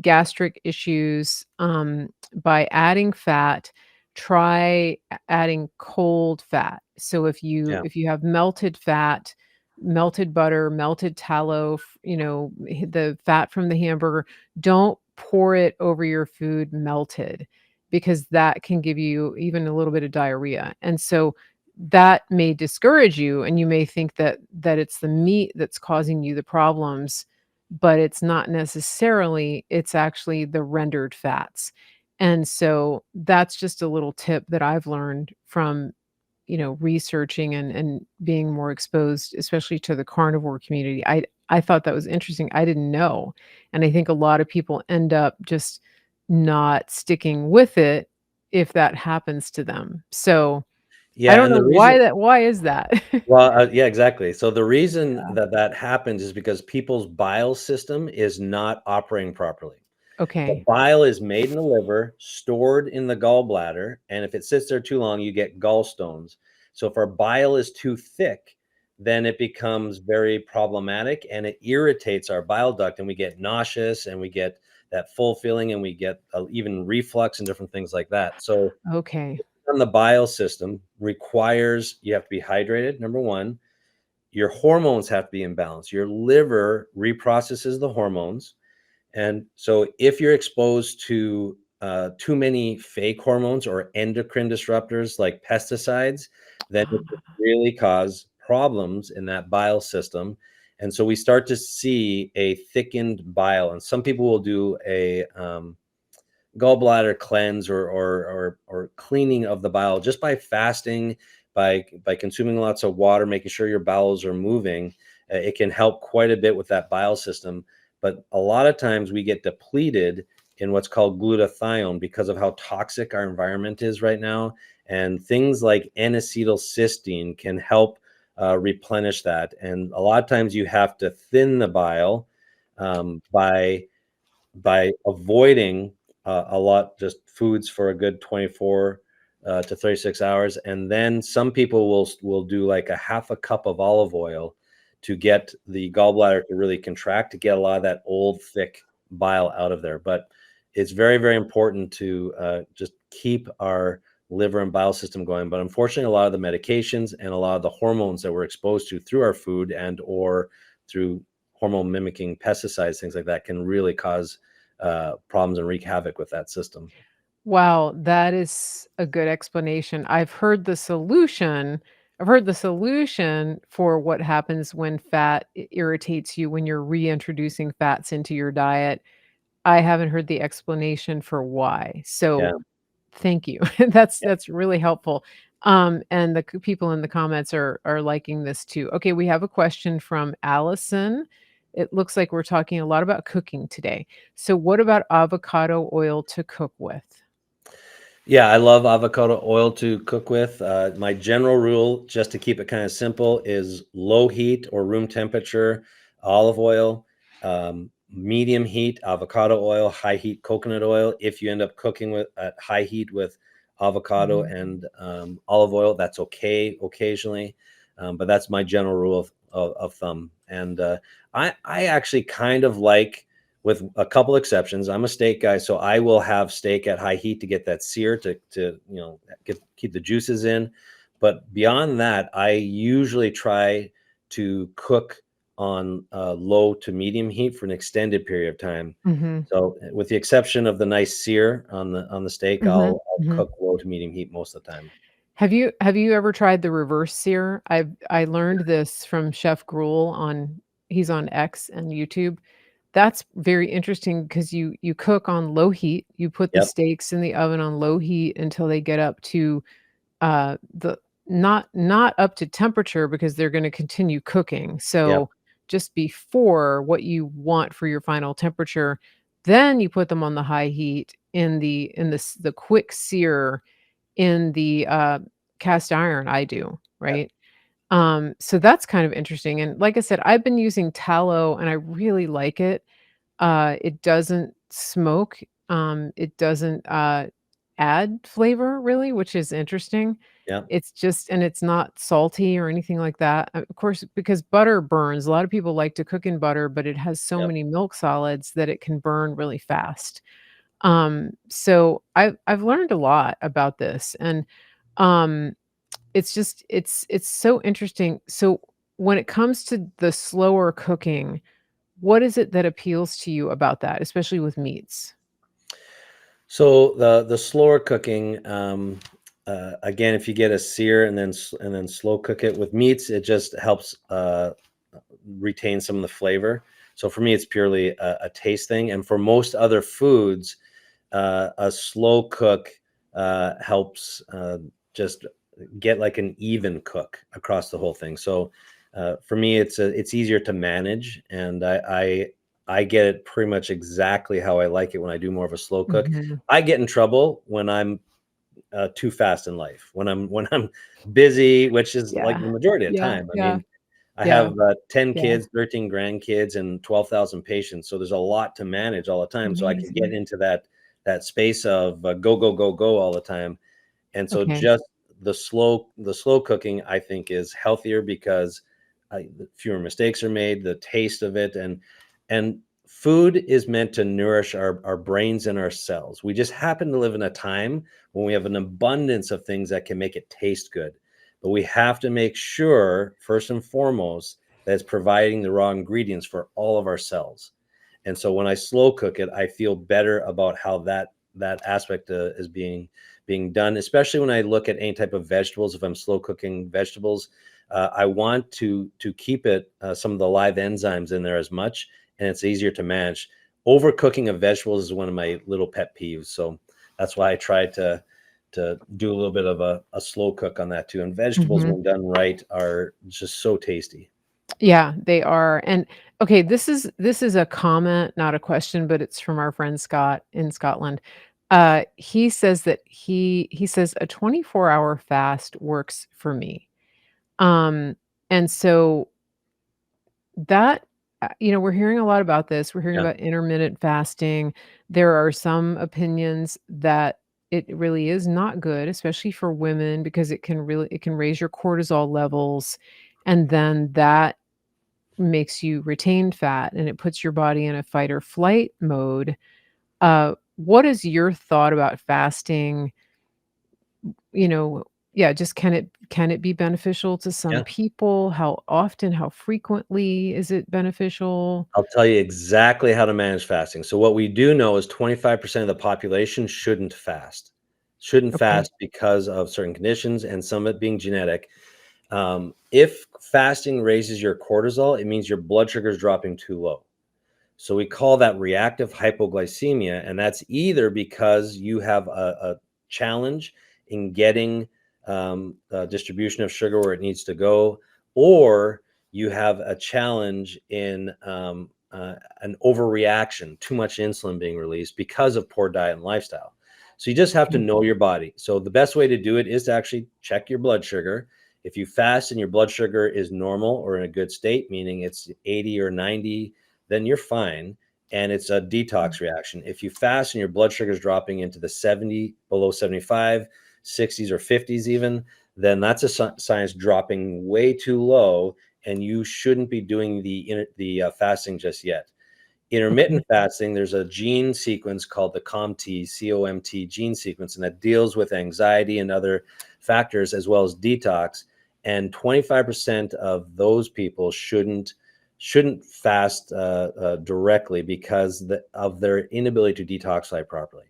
gastric issues, by adding fat, try adding cold fat. So Yeah. if you have melted fat, melted butter, melted tallow, the fat from the hamburger, don't pour it over your food melted, because that can give you even a little bit of diarrhea. And so that may discourage you, and you may think that it's the meat that's causing you the problems, but it's not necessarily. It's actually the rendered fats. And so that's just a little tip that I've learned from, researching and being more exposed, especially to the carnivore community. I thought that was interesting. I didn't know. And I think a lot of people end up just not sticking with it if that happens to them. So, I Yeah, don't and know the reason why is that? well, yeah, exactly. So the reason that that happens is because people's bile system is not operating properly. The Okay. bile is made in the liver, stored in the gallbladder, and if it sits there too long, you get gallstones. So if our bile is too thick, then it becomes very problematic and it irritates our bile duct, and we get nauseous and we get that full feeling and we get even reflux and different things like that. So Okay. on the bile system requires you have to be hydrated, number one. your hormones have to be in balance. Your liver reprocesses the hormones. And so if you're exposed to too many fake hormones or endocrine disruptors like pesticides, then it can Ah. really cause problems in that bile system. And so we start to see a thickened bile. And some people will do a gallbladder cleanse or cleaning of the bile just by fasting, by consuming lots of water, making sure your bowels are moving. It can help quite a bit with that bile system. But a lot of times we get depleted in what's called glutathione because of how toxic our environment is right now. And things like N-acetylcysteine can help replenish that. And a lot of times you have to thin the bile by avoiding a lot just foods for a good 24 to 36 hours. And then some people will do like a half a cup of olive oil to get the gallbladder to really contract, to get a lot of that old thick bile out of there. But it's very, very important to just keep our liver and bile system going. But unfortunately, a lot of the medications and a lot of the hormones that we're exposed to through our food and or through hormone mimicking pesticides, things like that, can really cause problems and wreak havoc with that system. Wow, that is a good explanation. I've heard the solution for what happens when fat irritates you when you're reintroducing fats into your diet. I haven't heard the explanation for why. Yeah. So, thank you. That's Yeah. that's really helpful. And the people in the comments are liking this too. Okay, we have a question from Allison. It looks like we're talking a lot about cooking today. So, what about avocado oil to cook with? Yeah, I love avocado oil to cook with. My general rule, just to keep it kind of simple, is low heat or room temperature olive oil, medium heat avocado oil, high heat coconut oil. If you end up cooking with at high heat with avocado Mhm. and olive oil, that's okay occasionally, but that's my general rule of thumb. And I actually kind of like, with a couple exceptions. I'm a steak guy, so I will have steak at high heat to get that sear to keep the juices in. But beyond that, I usually try to cook on low to medium heat for an extended period of time. Mhm. So, with the exception of the nice sear on the steak, Mhm. I'll Mhm. cook low to medium heat most of the time. Have you ever tried the reverse sear? I learned this from Chef Gruel on he's on X and YouTube. That's very interesting because you cook on low heat, you put the Yep, steaks in the oven on low heat until they get up to, the not up to temperature because they're gonna continue cooking, yep, so just before what you want for your final temperature, then you put them on the high heat in the quick sear in the, cast iron, I do, yep, right? So that's kind of interesting, and like I said, I've been using tallow, and I really like it. It doesn't smoke, it doesn't, add flavor really, which is interesting. yep, It's just and it's not salty or anything like that. Of course, because butter burns, a lot of people like to cook in butter, but it has so yep. many milk solids that it can burn really fast. So I've learned a lot about this, and, um, it's just it's so interesting. So, when it comes to the slower cooking, what is it that appeals to you about that, especially with meats? So the slower cooking, again, if you get a sear and then slow cook it with meats, it just helps retain some of the flavor. So for me, it's purely a taste thing, and for most other foods, a slow cook helps just get like an even cook across the whole thing. So for me, it's easier to manage, and I get it pretty much exactly how I like it when I do more of a slow cook. Mhm. I get in trouble when I'm too fast in life, when I'm busy, which is like Yeah. the majority of the Yeah, time. I yeah, mean, I yeah, have 10 yeah. kids, 13 grandkids, and 12,000 patients. So there's a lot to manage all the time. So I can get Amazing. into that space of go, go, go, go all the time. And so Okay. just the slow cooking, I think, is healthier because fewer mistakes are made, the taste of it, and food is meant to nourish our brains and our cells. We just happen to live in a time when we have an abundance of things that can make it taste good. but we have to make sure, first and foremost, that it's providing the raw ingredients for all of our cells. And so when I slow cook it, I feel better about how that aspect is being done, especially when I look at any type of vegetables. If I'm slow cooking vegetables, I want to keep it some of the live enzymes in there as much, and it's easier to manage. Overcooking of vegetables is one of my little pet peeves, so that's why I try to do a little bit of a slow cook on that too. And vegetables, Mhm. when done right, are just so tasty. Yeah, they are, and okay, this is a comment, not a question, but it's from our friend Scott in Scotland. He says that he says, "A 24-hour fast works for me." Um, and so that we're hearing a lot about this. We're hearing Yeah, about intermittent fasting. There are some opinions that it really is not good, especially for women, because it can raise your cortisol levels, and then that makes you retain fat, and it puts your body in a fight or flight mode. What is your thought about fasting? You know, yeah, just can it be beneficial to some yeah. people? How often, how frequently is it beneficial? I'll tell you exactly how to manage fasting. So what we do know is 25% of the population shouldn't fast. Shouldn't Okay. fast because of certain conditions and some of it being genetic. If fasting raises your cortisol, it means your blood sugar is dropping too low. So we call that reactive hypoglycemia, and that's either because you have a challenge in getting distribution of sugar where it needs to go, or you have a challenge in an overreaction, too much insulin being released because of poor diet and lifestyle. So you just have to Okay. know your body. So the best way to do it is to actually check your blood sugar. If you fast and your blood sugar is normal or in a good state, meaning it's 80 or 90, then you're fine. And it's a detox reaction. If you fast and your blood sugar is dropping into the 70, below 75, 60s or 50s even, then that's a sign it's dropping way too low, and you shouldn't be doing the fasting just yet. Intermittent Okay. fasting, there's a gene sequence called the COMT gene sequence, and that deals with anxiety and other factors as well as detox. And 25% of those people shouldn't fast directly because of their inability to detoxify properly.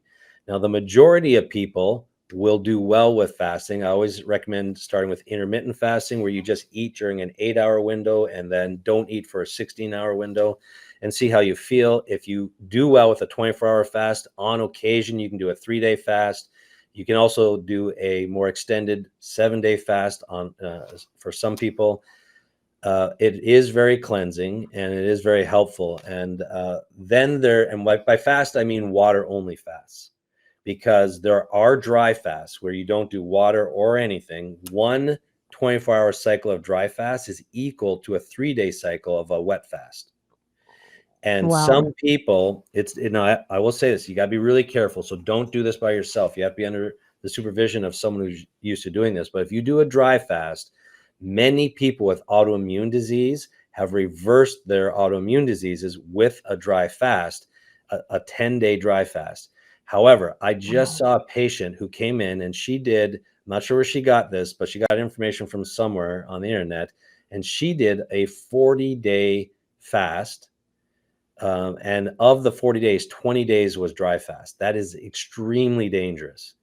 Now, the majority of people will do well with fasting. I always recommend starting with intermittent fasting, where you just eat during an 8-hour window and then don't eat for a 16-hour window, and see how you feel. If you do well with a 24-hour fast, on occasion, you can do a 3-day fast. You can also do a more extended 7-day fast for some people. It is very cleansing and it is very helpful. And by fast, I mean water only fasts, because there are dry fasts where you don't do water or anything. One 24-hour cycle of dry fast is equal to a 3-day cycle of a wet fast. And Wow. some people, I will say this, you got to be really careful. So don't do this by yourself. You have to be under the supervision of someone who's used to doing this. But if you do a dry fast, many people with autoimmune disease have reversed their autoimmune diseases with a dry fast, a 10-day dry fast. However, I just Wow. saw a patient who came in and I'm not sure where she got this, but she got information from somewhere on the internet, and she did a 40-day fast, and of the 40 days, 20 days was dry fast. That is extremely dangerous.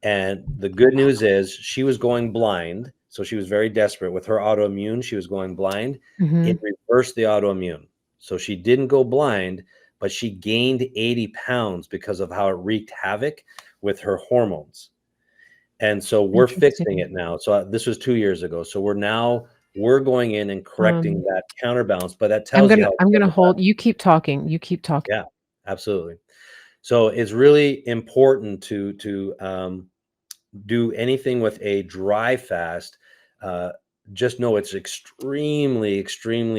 And the good news is she was going blind. So she was very desperate with her autoimmune. She was going blind. It Mhm. reversed the autoimmune. So she didn't go blind, but she gained 80 pounds because of how it wreaked havoc with her hormones. And so we're fixing Interesting. it now. So this was 2 years ago. So we're going in and correcting Um, that counterbalance, but that I'm tells you gonna how I'm gonna important hold you keep talking, you keep talking. yeah, absolutely. So it's really important to do anything with a dry fast. Uh, just know it's extremely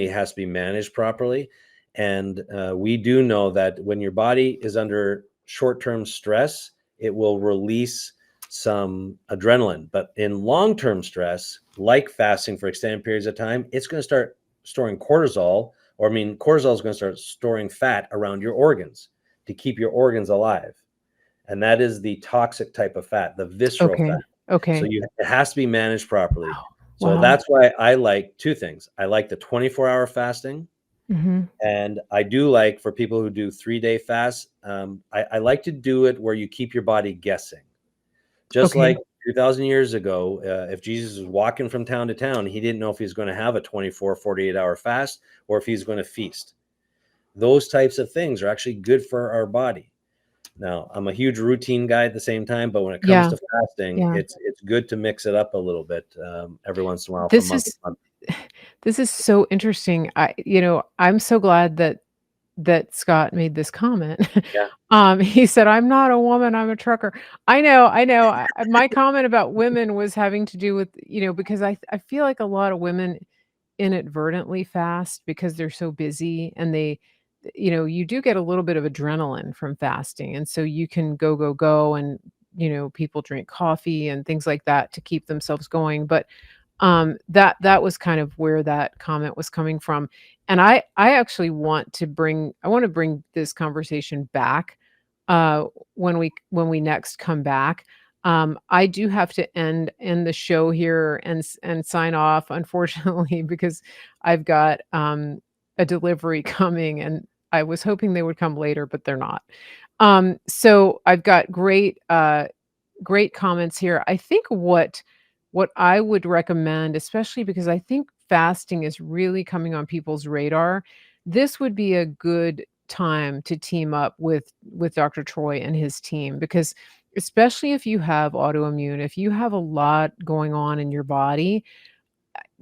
has to be managed properly. And we do know that when your body is under short-term stress, it will release some adrenaline. But in long-term stress, like fasting for extended periods of time, it's going to start storing cortisol, or I mean, cortisol is going to start storing fat around your organs to keep your organs alive. And that is the toxic type of fat, the visceral Okay. fat. So Okay. it has to be managed properly. Wow. So Wow. that's why I like two things. I like the 24-hour fasting, Mhm. and I do like, for people who do 3-day fasts, I like to do it where you keep your body guessing. Just Okay. like 2,000 years ago, if Jesus was walking from town to town, he didn't know if he was going to have a 24, 48-hour fast or if he's going to feast. Those types of things are actually good for our body. Now, I'm a huge routine guy at the same time, but when it comes Yeah. to fasting, Yeah. it's good to mix it up a little bit, every once in a while from This month to is month. this is so interesting. I'm so glad that Scott made this comment. Yeah, He said, "I'm not a woman, I'm a trucker." I know, I know. My comment about women was having to do with, because I feel like a lot of women inadvertently fast because they're so busy, and you do get a little bit of adrenaline from fasting, and so you can go, go, go, and, people drink coffee and things like that to keep themselves going, but that was kind of where that comment was coming from, and I actually want to bring this conversation back, uh, when we next come back. I do have to end the show here and sign off, unfortunately, because I've got, a delivery coming, and I was hoping they would come later, but they're not. So I've got great comments here. I think what I would recommend, especially because I think fasting is really coming on people's radar, this would be a good time to team up with Dr. Troy and his team, because especially if you have autoimmune, if you have a lot going on in your body,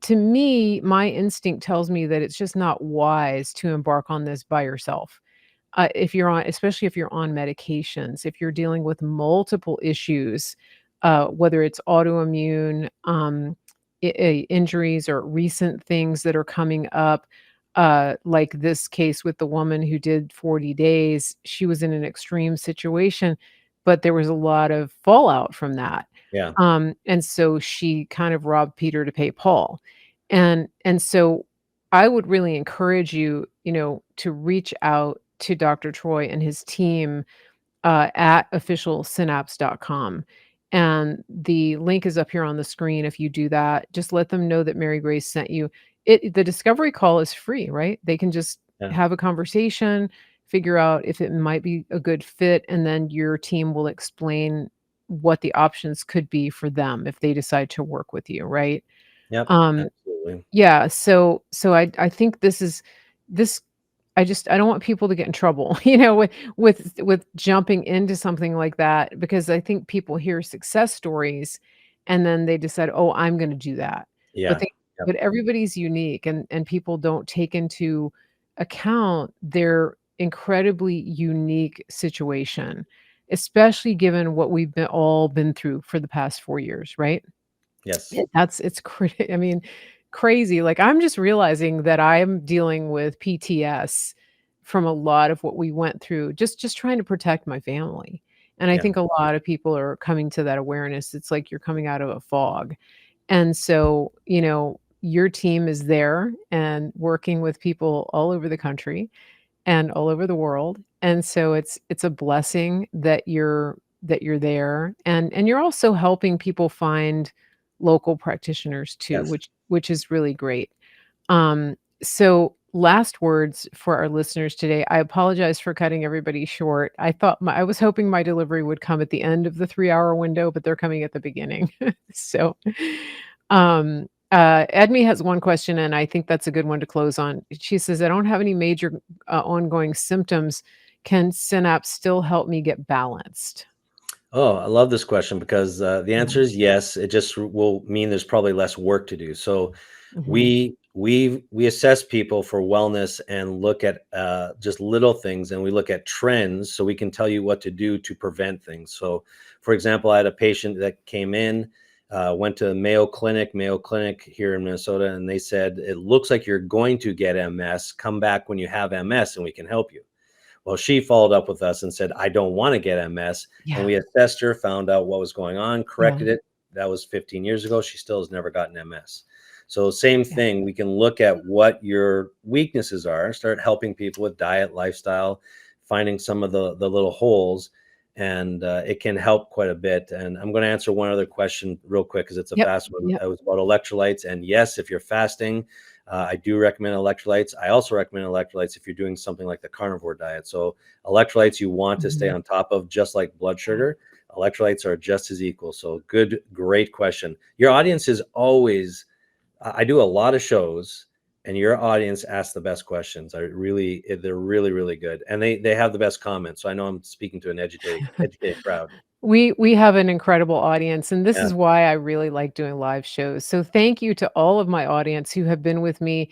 to me, my instinct tells me that it's just not wise to embark on this by yourself. If you're on especially if you're on medications, if you're dealing with multiple issues, whether it's autoimmune, injuries or recent things that are coming up, like this case with the woman who did 40 days, she was in an extreme situation, but there was a lot of fallout from that. yeah, And so she kind of robbed Peter to pay Paul. And so I would really encourage you, to reach out to Dr. Troy and his team, at officialsynapse.com. And the link is up here on the screen. If you do that, just let them know that Mary Grace sent you. The discovery call is free, right? They can just yeah, have a conversation, figure out if it might be a good fit, and then your team will explain what the options could be for them if they decide to work with you, right? yep, Um, absolutely. yeah, so I think this I don't want people to get in trouble, with jumping into something like that, because I think people hear success stories and then they decide, "Oh, I'm gonna do that." But Yeah, they yep, but everybody's unique, and people don't take into account their incredibly unique situation, especially given what we've been through for the past 4 years, right? yes, I mean, crazy, like, I'm just realizing that I'm dealing with PTS from a lot of what we went through, just trying to protect my family, and I yeah, think a lot of people are coming to that awareness. It's like you're coming out of a fog, and so, your team is there and working with people all over the country and all over the world, and so it's a blessing that you're there, and you're also helping people find local practitioners too, yes. which is really great. So last words for our listeners today. I apologize for cutting everybody short. I was hoping my delivery would come at the end of the 3-hour window, but they're coming at the beginning. So, Edme has one question, and I think that's a good one to close on. She says, "I don't have any major, ongoing symptoms. Can Synapse still help me get balanced?" Oh, I love this question because the Yeah. answer is yes. It just will mean there's probably less work to do. So Mhm. we assess people for wellness and look at just little things, and we look at trends so we can tell you what to do to prevent things. So, for example, I had a patient that came in, went to Mayo Clinic here in Minnesota, and they said it looks like you're going to get MS. Come back when you have MS, and we can help you. Well, she followed up with us and said, I don't want to get MS. And Yeah, we assessed her, found out what was going on, yeah, corrected it. That was 15 years ago. She still has never gotten MS. So, same yeah, thing. We can look at what your weaknesses are, start helping people with diet, lifestyle, finding some of the little holes. and it can help quite a bit. And I'm going to answer one other question real quick because it's a Yep. fast one. Yep. It was about electrolytes. And yes, if you're fasting, I do recommend electrolytes. I also recommend electrolytes if you're doing something like the carnivore diet. So electrolytes you want to stay on top of, just like blood sugar. Electrolytes are just as equal. So great question. Your audience is always, I do a lot of shows, and your audience asks the best questions. They're really, really good. And they have the best comments. So I know I'm speaking to an educated crowd. We have an incredible audience, and this Yeah. is why I really like doing live shows. So thank you to all of my audience who have been with me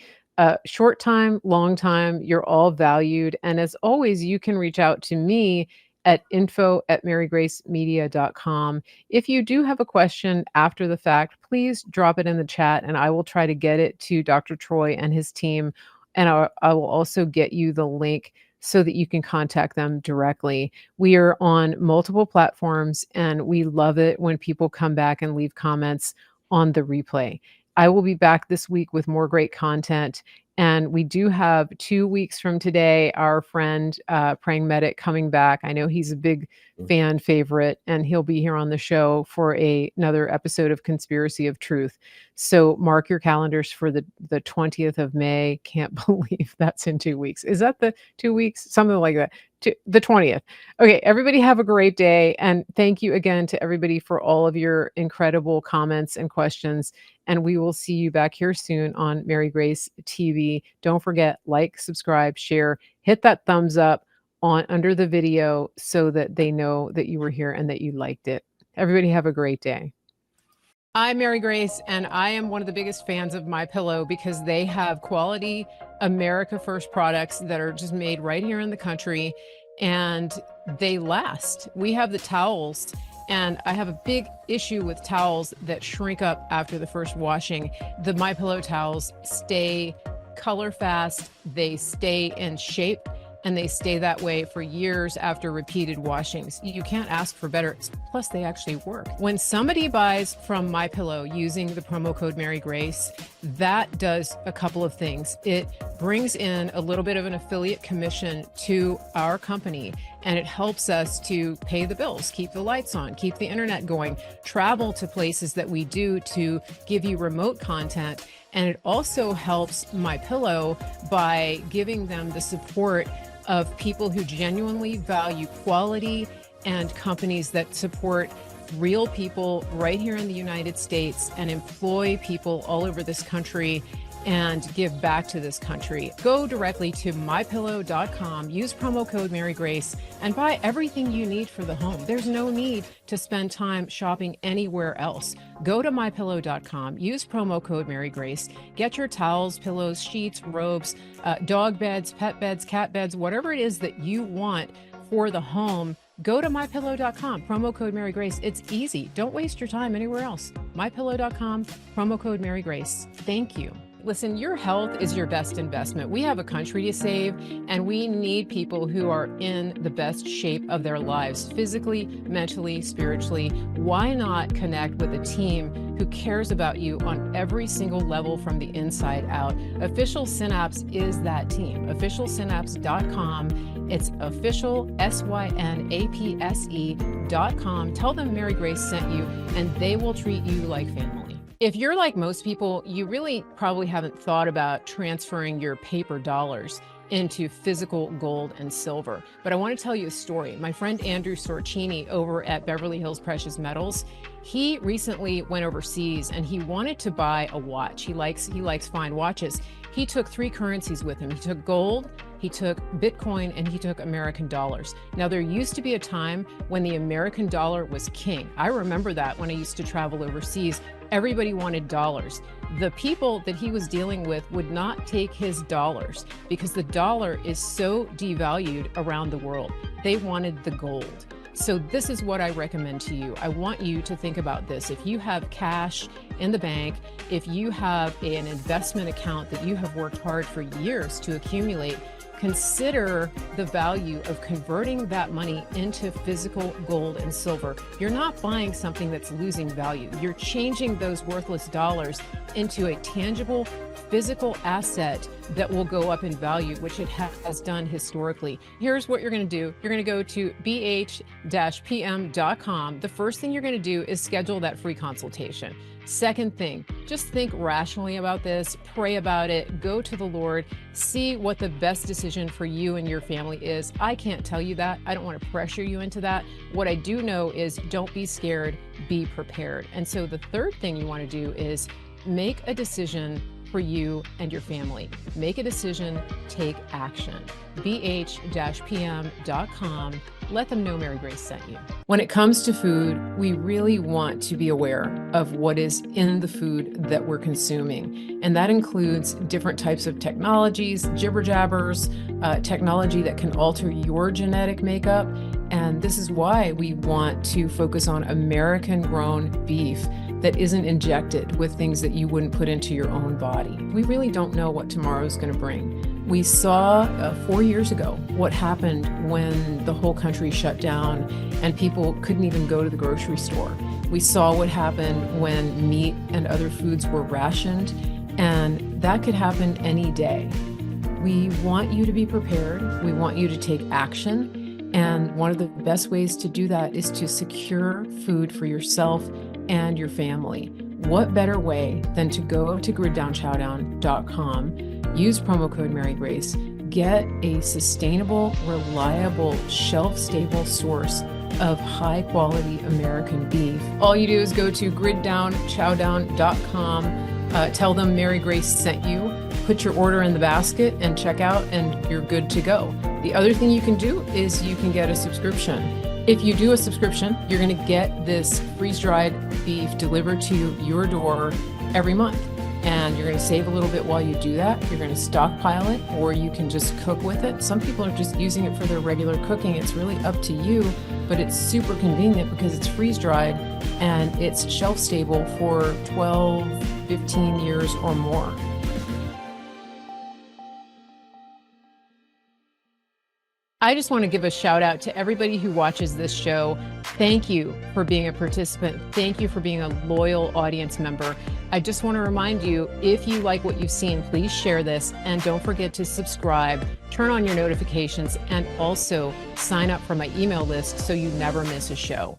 short time, long time. You're all valued. And as always, you can reach out to me at info@marygracemedia.com. If you do have a question after the fact, please drop it in the chat and I will try to get it to Dr. Troy and his team. And I will also get you the link so that you can contact them directly. We are on multiple platforms and we love it when people come back and leave comments on the replay. I will be back this week with more great content. And we do have 2 weeks from today, our friend Praying Medic coming back. I know he's a big fan favorite, and he'll be here on the show for another episode of Conspiracy of Truth. So mark your calendars for the 20th of May. Can't believe that's in 2 weeks. Is that the 2 weeks? Something like that. The 20th. Okay, everybody have a great day. And thank you again to everybody for all of your incredible comments and questions. And we will see you back here soon on Mary Grace TV. Don't forget, like, subscribe, share, hit that thumbs up on under the video so that they know that you were here and that you liked it. Everybody have a great day. I'm Mary Grace, and I am one of the biggest fans of MyPillow because they have quality America First products that are just made right here in the country, and they last. We have the towels, and I have a big issue with towels that shrink up after the first washing. The MyPillow towels stay color fast, they stay in shape, and they stay that way for years after repeated washings. You can't ask for better. Plus, they actually work. When somebody buys from MyPillow using the promo code Mary Grace, that does a couple of things. It brings in a little bit of an affiliate commission to our company, and it helps us to pay the bills, keep the lights on, keep the internet going, travel to places that we do to give you remote content. And it also helps MyPillow by giving them the support of people who genuinely value quality and companies that support real people right here in the United States and employ people all over this country and give back to this country. Go directly to mypillow.com, use promo code Mary Grace, and buy everything you need for the home. There's no need to spend time shopping anywhere else. Go to mypillow.com, use promo code Mary Grace, get your towels, pillows, sheets, robes, dog beds, pet beds, cat beds, whatever it is that you want for the home. Go to mypillow.com, promo code Mary Grace. It's easy. Don't waste your time anywhere else. mypillow.com, promo code Mary Grace. Thank you. Listen, your health is your best investment. We have a country to save, and we need people who are in the best shape of their lives, physically, mentally, spiritually. Why not connect with a team who cares about you on every single level from the inside out? Official Synapse is that team. Officialsynapse.com. It's official, synapse.com. Tell them Mary Grace sent you, and they will treat you like family. If you're like most people, you really probably haven't thought about transferring your paper dollars into physical gold and silver. But I want to tell you a story. My friend Andrew Sorcini over at Beverly Hills Precious Metals, he recently went overseas and he wanted to buy a watch. He likes fine watches. He took 3 currencies with him. He took gold, he took Bitcoin, and he took American dollars. Now, there used to be a time when the American dollar was king. I remember that when I used to travel overseas. Everybody wanted dollars. The people that he was dealing with would not take his dollars because the dollar is so devalued around the world. They wanted the gold. So this is what I recommend to you. I want you to think about this. If you have cash in the bank, if you have an investment account that you have worked hard for years to accumulate, consider the value of converting that money into physical gold and silver. You're not buying something that's losing value. You're changing those worthless dollars into a tangible physical asset that will go up in value, which it has done historically. Here's what you're going to do. You're going to go to bh-pm.com. The first thing you're going to do is schedule that free consultation. Second thing, just think rationally about this, pray about it, go to the Lord, see what the best decision for you and your family is. I can't tell you that. I don't want to pressure you into that. What I do know is don't be scared, be prepared. And so the third thing you want to do is make a decision for you and your family. Make a decision, take action. bh-pm.com. Let them know Mary Grace sent you. When it comes to food, we really want to be aware of what is in the food that we're consuming. And that includes different types of technologies, jibber jabbers, technology that can alter your genetic makeup. And this is why we want to focus on American grown beef that isn't injected with things that you wouldn't put into your own body. We really don't know what tomorrow's going to bring. We saw 4 years ago what happened when the whole country shut down and people couldn't even go to the grocery store. We saw what happened when meat and other foods were rationed, and that could happen any day. We want you to be prepared. We want you to take action. And one of the best ways to do that is to secure food for yourself and your family. What better way than to go to griddownchowdown.com, use promo code Mary Grace, get a sustainable, reliable, shelf-stable source of high-quality American beef. All you do is go to griddownchowdown.com, tell them Mary Grace sent you, put your order in the basket and check out, and you're good to go. The other thing you can do is you can get a subscription. If you do a subscription, you're going to get this freeze-dried beef delivered to your door every month. And you're going to save a little bit while you do that. You're going to stockpile it, or you can just cook with it. Some people are just using it for their regular cooking. It's really up to you, but it's super convenient because it's freeze-dried and it's shelf-stable for 12, 15 years or more. I just want to give a shout out to everybody who watches this show. Thank you for being a participant. Thank you for being a loyal audience member. I just want to remind you, if you like what you've seen, please share this and don't forget to subscribe, turn on your notifications, and also sign up for my email list so you never miss a show.